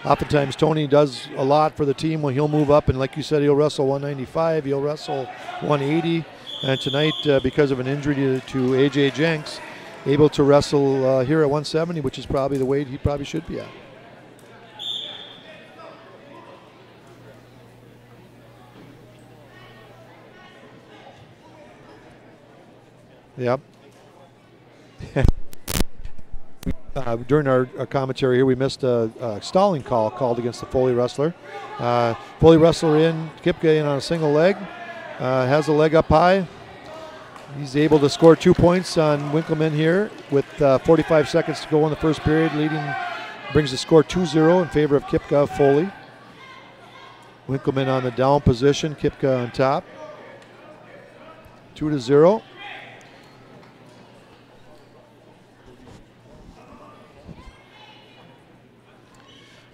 [SPEAKER 1] oftentimes Tony does a lot for the team when he'll move up, and like you said, he'll wrestle 195, he'll wrestle 180. And tonight, because of an injury to A.J. Jenks, able to wrestle here at 170, which is probably the weight he probably should be at. Yep. During our commentary here, we missed a stalling call called against the Foley wrestler. Foley wrestler in, Kipka in on a single leg. Has the leg up high. He's able to score 2 points on Winkleman here with 45 seconds to go in the first period. Brings the score 2-0 in favor of Kipka of Foley. Winkleman on the down position, Kipka on top. 2-0.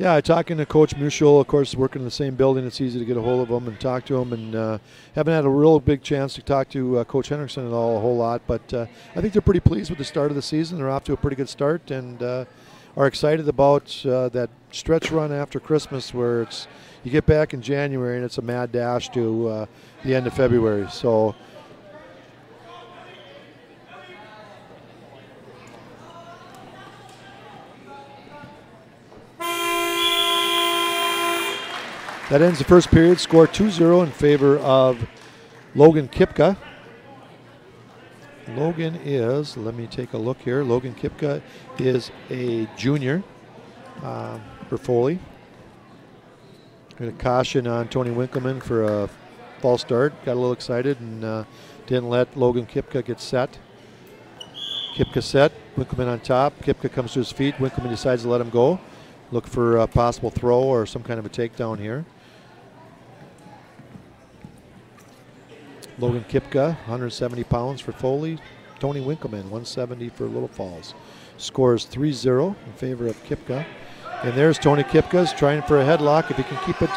[SPEAKER 1] Yeah, talking to Coach Muschel, of course, working in the same building. It's easy to get a hold of him and talk to him, and haven't had a real big chance to talk to Coach Henriksen at all a whole lot. But I think they're pretty pleased with the start of the season. They're off to a pretty good start, and are excited about that stretch run after Christmas, where you get back in January and it's a mad dash to the end of February. So. That ends the first period, score 2-0 in favor of Logan Kipka. Logan is, let me take a look here, Logan Kipka is a junior for Foley. Going to caution on Tony Winkleman for a false start. Got a little excited and didn't let Logan Kipka get set. Kipka set, Winkleman on top. Kipka comes to his feet. Winkleman decides to let him go. Look for a possible throw or some kind of a takedown here. Logan Kipka, 170 pounds for Foley. Tony Winkleman, 170 for Little Falls. Scores 3-0 in favor of Kipka. And there's Tony Kipka's trying for a headlock. If he can keep it,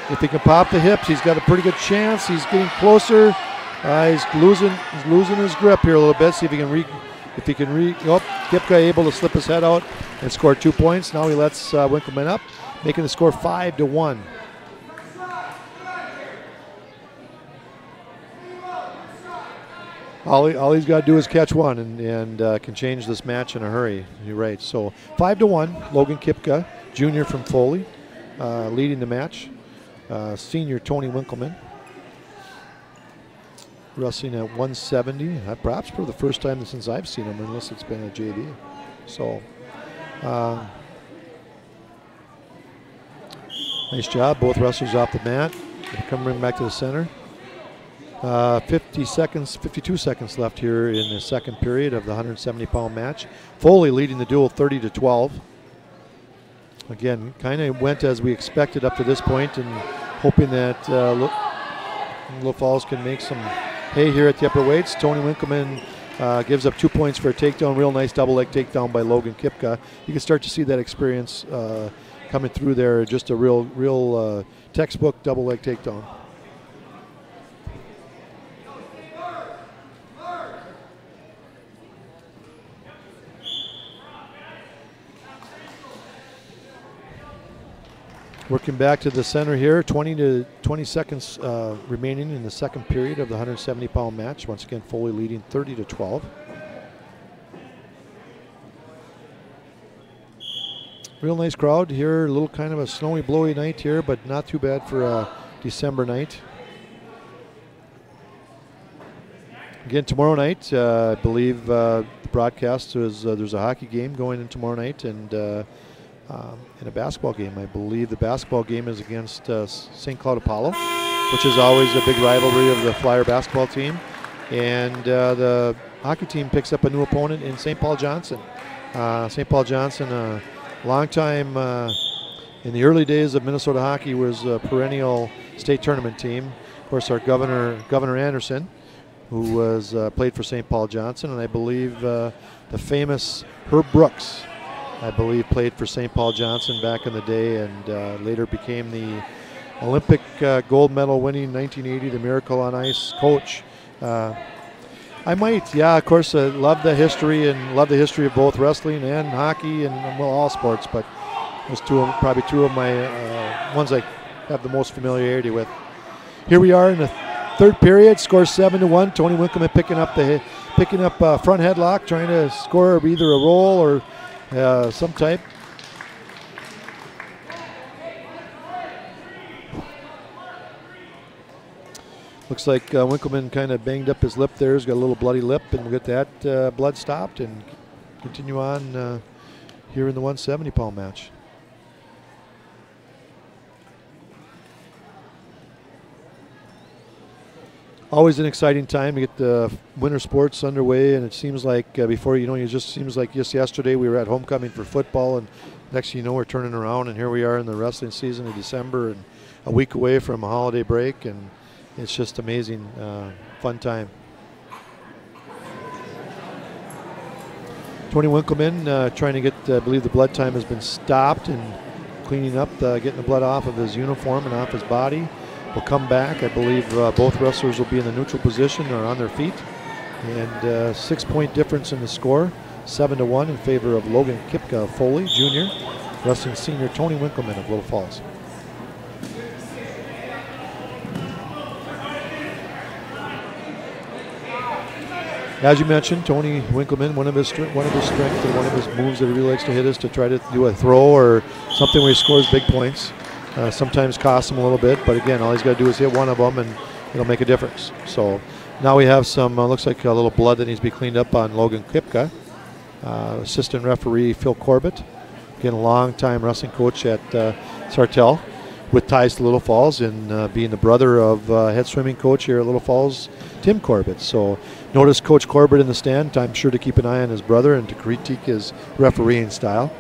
[SPEAKER 1] if he can pop the hips, he's got a pretty good chance. He's getting closer. He's losing his grip here a little bit. See if he can Kipka able to slip his head out and score 2 points. Now he lets Winkleman up, making the score 5-1. All he's got to do is catch one and can change this match in a hurry. You're right. So 5-1, Logan Kipka, junior from Foley. leading the match. Senior Tony Winkleman wrestling at 170, perhaps for the first time since I've seen him, unless it's been a JV. So, nice job, both wrestlers off the mat. Coming back to the center. 52 seconds left here in the second period of the 170-pound match. Foley leading the duel 30-12. Again, kind of went as we expected up to this point, and hoping that Little Falls can make some hay here at the upper weights. Tony Winkleman gives up 2 points for a takedown. Real nice double leg takedown by Logan Kipka. You can start to see that experience coming through there. Just a real textbook double leg takedown. Working back to the center here, 20 seconds remaining in the second period of the 170-pound match. Once again, Foley leading 30-12. Real nice crowd here. A little kind of a snowy, blowy night here, but not too bad for a December night. Again, tomorrow night, I believe the broadcast is there's a hockey game going in tomorrow night, and a basketball game. I believe the basketball game is against St. Cloud Apollo, which is always a big rivalry of the Flyer basketball team. And the hockey team picks up a new opponent in St. Paul Johnson. St. Paul Johnson, a long time in the early days of Minnesota hockey, was a perennial state tournament team. Of course, our Governor Anderson, who was played for St. Paul Johnson, and I believe the famous Herb Brooks, I believe, played for St. Paul Johnson back in the day, and later became the Olympic gold medal winning 1980, the Miracle on Ice coach. Of course, love the history of both wrestling and hockey, and well, all sports, but those probably two of my ones I have the most familiarity with. Here we are in the third period, score 7-1. Tony Winkleman picking up front headlock, trying to score either a roll or some type. Looks like Winkleman kind of banged up his lip there. He's got a little bloody lip, and we'll get that blood stopped and continue on here in the 170-pound match. Always an exciting time to get the winter sports underway, and it seems like before you know, seems like just yesterday we were at homecoming for football, and next thing you know, we're turning around, and here we are in the wrestling season in December, and a week away from a holiday break, and it's just amazing, fun time. Tony Winkleman trying to get, I believe the blood time has been stopped, and cleaning up, getting the blood off of his uniform and off his body. Will come back. I believe both wrestlers will be in the neutral position or on their feet. And 6 point difference in the score, 7-1 in favor of Logan Kipka of Foley Jr., wrestling senior Tony Winkleman of Little Falls. As you mentioned, Tony Winkleman, one of his strengths and one of his moves that he really likes to hit is to try to do a throw or something where he scores big points. Sometimes costs him a little bit, but again, all he's got to do is hit one of them and it'll make a difference. So now we have some, looks like a little blood that needs to be cleaned up on Logan Kipka. Assistant referee Phil Corbett, again, a long-time wrestling coach at Sartell with ties to Little Falls, and being the brother of head swimming coach here at Little Falls, Tim Corbett. So notice Coach Corbett in the stand. I'm sure to keep an eye on his brother and to critique his refereeing style,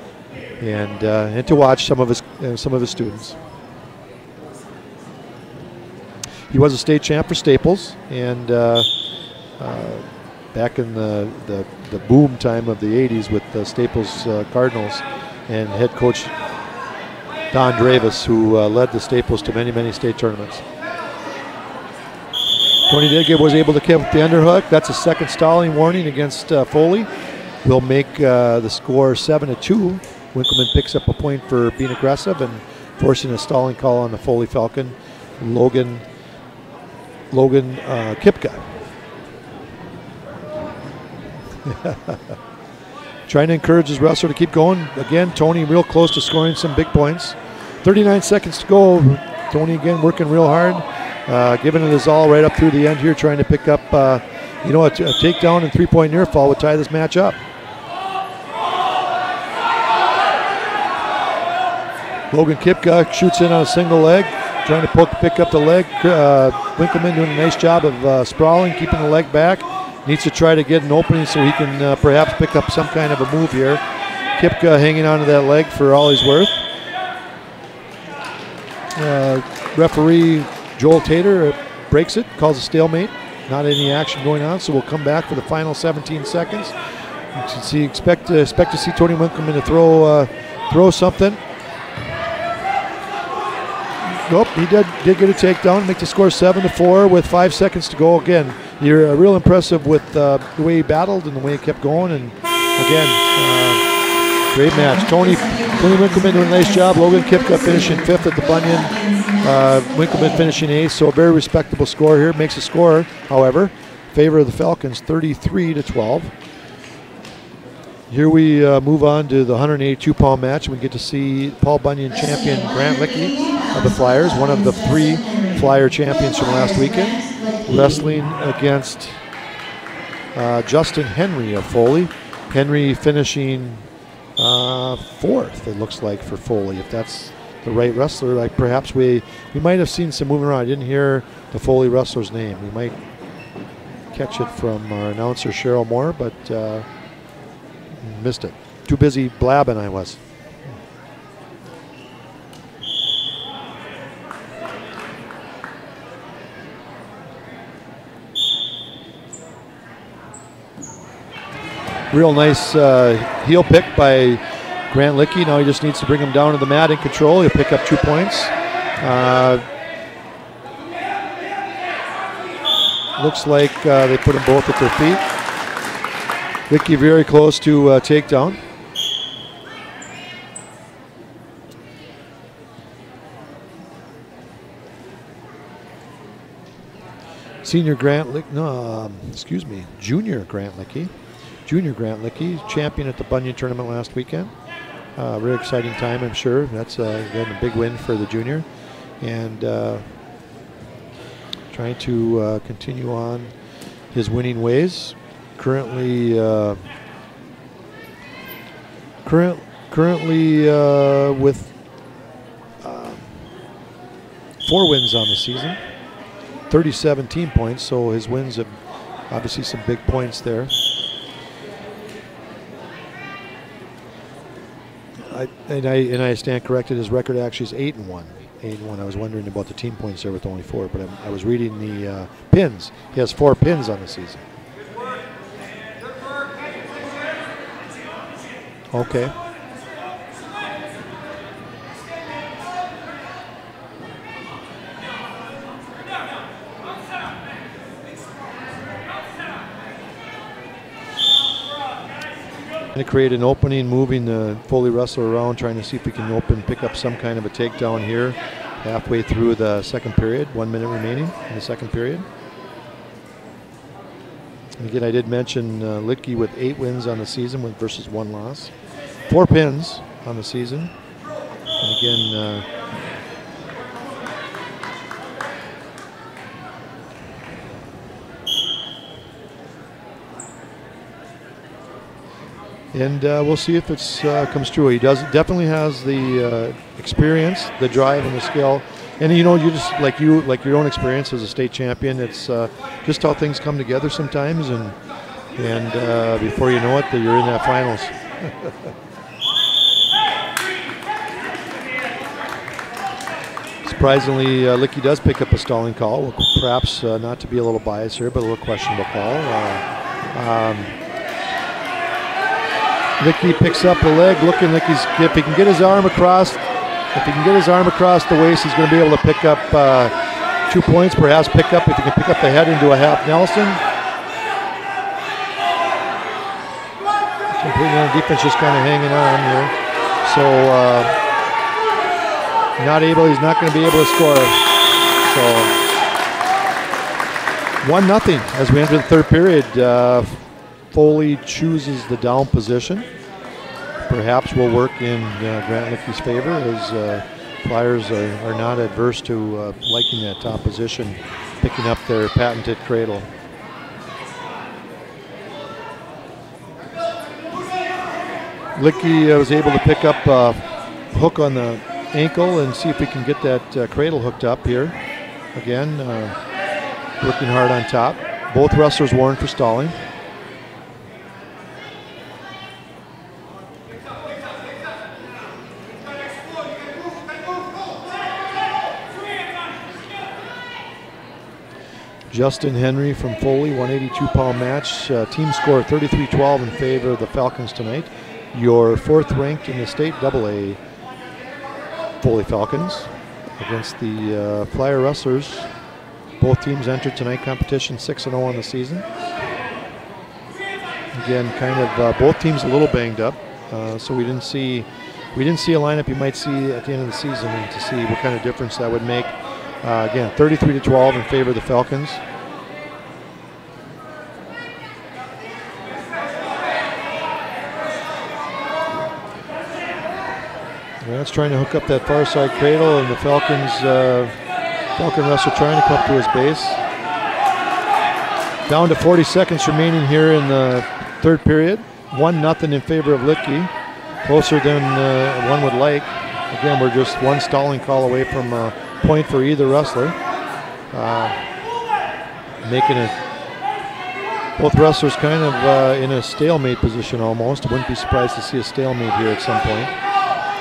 [SPEAKER 1] and to watch some of his students. He was a state champ for Staples, and back in the boom time of the 80s with the Staples Cardinals, and head coach Don Dravis, who led the Staples to many, many state tournaments. Tony was able to kick the underhook. That's a second stalling warning against Foley. Will make the score 7-2. Winkleman picks up a point for being aggressive and forcing a stalling call on the Foley Falcon, Logan Kipka. Trying to encourage his wrestler to keep going. Again, Tony real close to scoring some big points. 39 seconds to go. Tony again working real hard, giving it his all right up through the end here, trying to pick up, a takedown and 3-point near fall would tie this match up. Logan Kipka shoots in on a single leg, trying to pick up the leg. Winkleman doing a nice job of sprawling, keeping the leg back. Needs to try to get an opening so he can perhaps pick up some kind of a move here. Kipka hanging onto that leg for all he's worth. Referee Joel Tater breaks it, calls a stalemate. Not any action going on, so we'll come back for the final 17 seconds. You can see, expect to see Tony Winkleman to throw something. Nope, he did get a takedown, make the score 7-4 with 5 seconds to go. Again, you're real impressive with the way he battled and the way he kept going. And again, great match. Tony Winkleman doing a nice job. Logan Kipka finishing 5th at the Bunyan. Winkleman finishing 8th, so a very respectable score here. Makes the score, however, in favor of the Falcons, 33-12. Here we move on to the 182-pound match. We get to see Paul Bunyan champion Grant Lickey of the Flyers, one of the 3 Flyer champions from last weekend, wrestling against Justin Henry of Foley. Henry finishing 4th, it looks like, for Foley. If that's the right wrestler, like perhaps we might have seen some moving around. I didn't hear the Foley wrestler's name. We might catch it from our announcer Cheryl Moore, but missed it. Too busy blabbing I was. Real nice heel pick by Grant Lickey. Now he just needs to bring him down to the mat in control. He'll pick up 2 points. Looks like they put them both at their feet. Lickey very close to takedown. Junior Grant Lickey. Junior Grant Lickey, champion at the Bunyan tournament last weekend. Really exciting time, I'm sure. That's again a big win for the junior. And trying to continue on his winning ways. Currently with 4 wins on the season, 37 team points, so his wins have obviously some big points there. I stand corrected, his record actually is 8-1. 8-1. I was wondering about the team points there with only 4, but I was reading the pins. He has 4 pins on the season. Okay. To create an opening, moving the Foley wrestler around, trying to see if we can pick up some kind of a takedown here halfway through the second period. 1 minute remaining in the second period. And again, I did mention Lickey with 8 wins on the season versus 1 loss. 4 pins on the season. And again, we'll see if it comes true. He definitely has the experience, the drive, and the skill. And you know, you just like your own experience as a state champion. It's just how things come together sometimes, and before you know it, you're in that finals. Surprisingly, Lickey does pick up a stalling call. Well, perhaps not to be a little biased here, but a little questionable call. Lickey picks up the leg, looking like if he can get his arm across, the waist, he's going to be able to pick up 2 points. Perhaps if he can pick up the head into a half Nelson. The defense just kind of hanging on here, so he's not going to be able to score. So 1-0 as we enter the third period. Foley chooses the down position. Perhaps will work in Grant Lickey's favor as Flyers are not adverse to liking that top position, picking up their patented cradle. Licky was able to pick up a hook on the ankle and see if we can get that cradle hooked up here. Again, working hard on top. Both wrestlers warned for stalling. Justin Henry from Foley, 182-pound match. Team score 33-12 in favor of the Falcons tonight. Your fourth ranked in the state AA Foley Falcons against the Flyer Wrestlers. Both teams entered tonight competition 6-0 on the season. Again, kind of both teams a little banged up, so we didn't see a lineup you might see at the end of the season, and to see what kind of difference that would make. Again, 33-12 in favor of the Falcons. That's trying to hook up that far side cradle, and the Falcon wrestler trying to come up to his base. Down to 40 seconds remaining here in the third period. 1-0 in favor of Licky. Closer than one would like. Again, we're just one stalling call away from a point for either wrestler. Making it both wrestlers kind of in a stalemate position almost. I wouldn't be surprised to see a stalemate here at some point.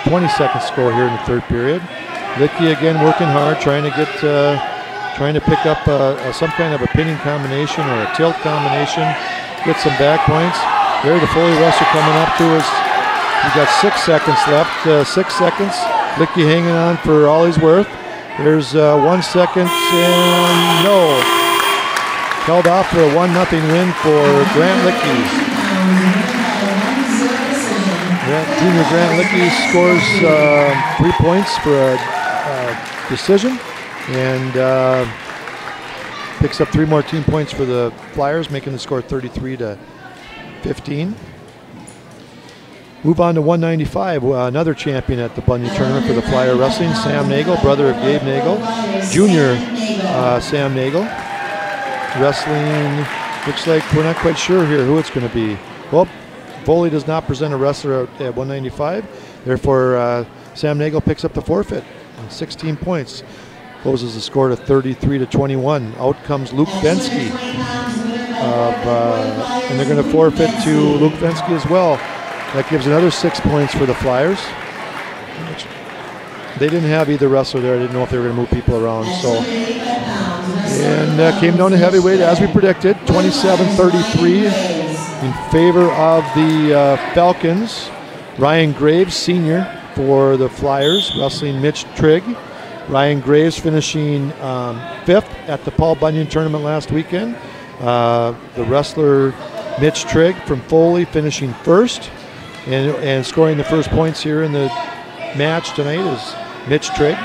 [SPEAKER 1] 20 seconds to go here in the third period. Licky again working hard, trying to pick up some kind of a pinning combination or a tilt combination, get some back points. There, the Foley wrestler coming up to us. We've got 6 seconds left. 6 seconds. Licky hanging on for all he's worth. There's 1 second, and no. Held off for a 1-0 win for Grant Licky. Junior Grant Licky scores 3 points for a decision, and picks up 3 more team points for the Flyers, making the score 33-15. Move on to 195, another champion at the Bunyan tournament for the Flyer Wrestling, Sam Nagel, brother of Gabe Nagel, junior Sam Nagel. Wrestling, looks like we're not quite sure here who it's going to be. Well, Foley does not present a wrestler at 195. Therefore, Sam Nagel picks up the forfeit. 16 points. Closes the score to 33-21. Out comes Luke Bensky. And they're going to forfeit to Luke Bensky as well. That gives another 6 points for the Flyers. They didn't have either wrestler there. I didn't know if they were going to move people around. And came down to heavyweight as we predicted, 27-33. In favor of the Falcons. Ryan Graves, senior, for the Flyers, wrestling Mitch Trigg. Ryan Graves finishing 5th at the Paul Bunyan tournament last weekend. The wrestler Mitch Trigg from Foley finishing 1st. And scoring the first points here in the match tonight is Mitch Trigg.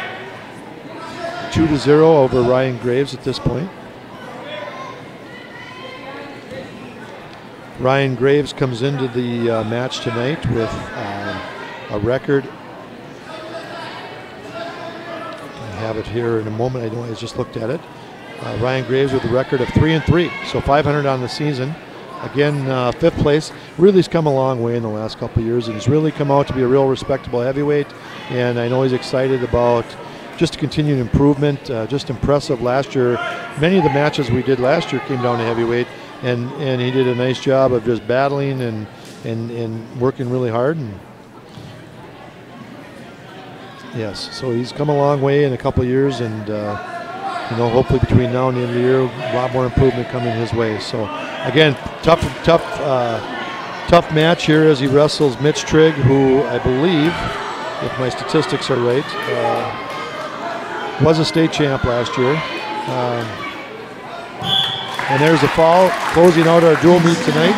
[SPEAKER 1] 2-0 over Ryan Graves at this point. Ryan Graves comes into the match tonight with a record. I have it here in a moment. I just looked at it. Ryan Graves with a record of 3-3, so 500 on the season. Again, 5th place. Really has come a long way in the last couple of years, and he's really come out to be a real respectable heavyweight. And I know he's excited about just continued improvement. Just impressive last year. Many of the matches we did last year came down to heavyweight. And he did a nice job of just battling and working really hard. And yes, so he's come a long way in a couple of years, and hopefully between now and the end of the year, a lot more improvement coming his way. So again, tough match here as he wrestles Mitch Trigg, who I believe, if my statistics are right, was a state champ last year. And there's a foul, closing out our dual meet tonight.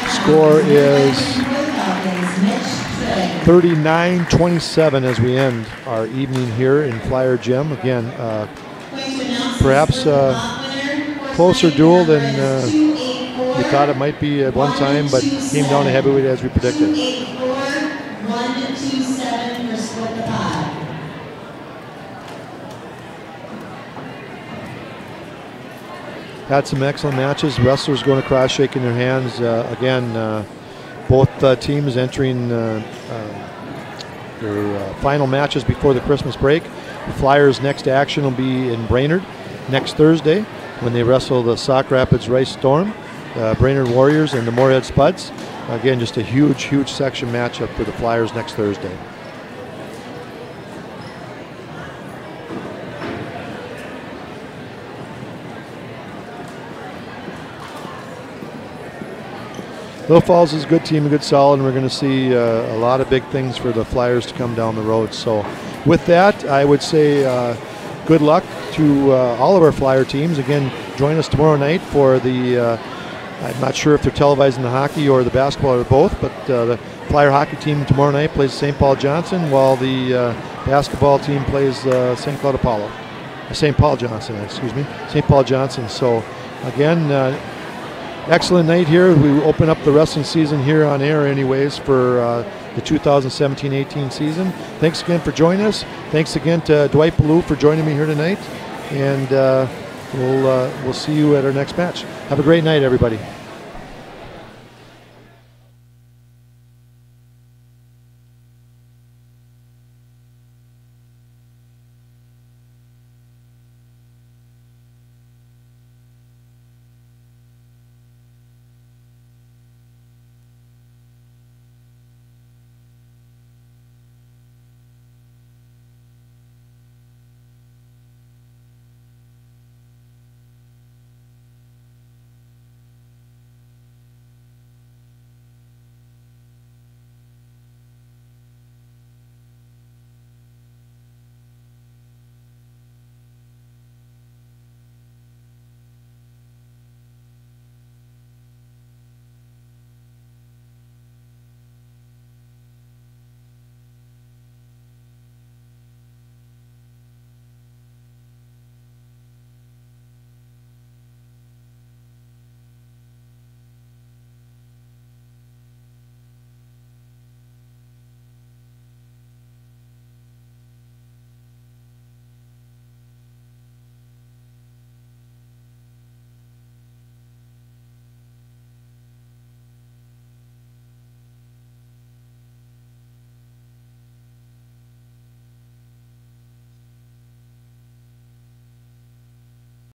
[SPEAKER 1] Score is 39-27 as we end our evening here in Flyer Gym. Again, perhaps a closer duel than we thought it might be at one time, but came down to heavyweight as we predicted. had some excellent matches. Wrestlers going across, shaking their hands. Again, both teams entering their final matches before the Christmas break. The Flyers' next action will be in Brainerd next Thursday when they wrestle the Sauk Rapids Rice Storm, Brainerd Warriors, and the Moorhead Spuds. Again, just a huge, huge section matchup for the Flyers next Thursday. Little Falls is a good team, a good solid, and we're going to see a lot of big things for the Flyers to come down the road. So with that, I would say good luck to all of our Flyer teams. Again, join us tomorrow night for the, I'm not sure if they're televising the hockey or the basketball or both, but the Flyer hockey team tomorrow night plays St. Paul Johnson, while the basketball team plays St. Cloud Apollo. St. Paul Johnson, excuse me. St. Paul Johnson. So again, excellent night here. We open up the wrestling season here on air anyways for the 2017-18 season. Thanks again for joining us. Thanks again to Dwitht Ballou for joining me here tonight. And we'll see you at our next match. Have a great night, everybody.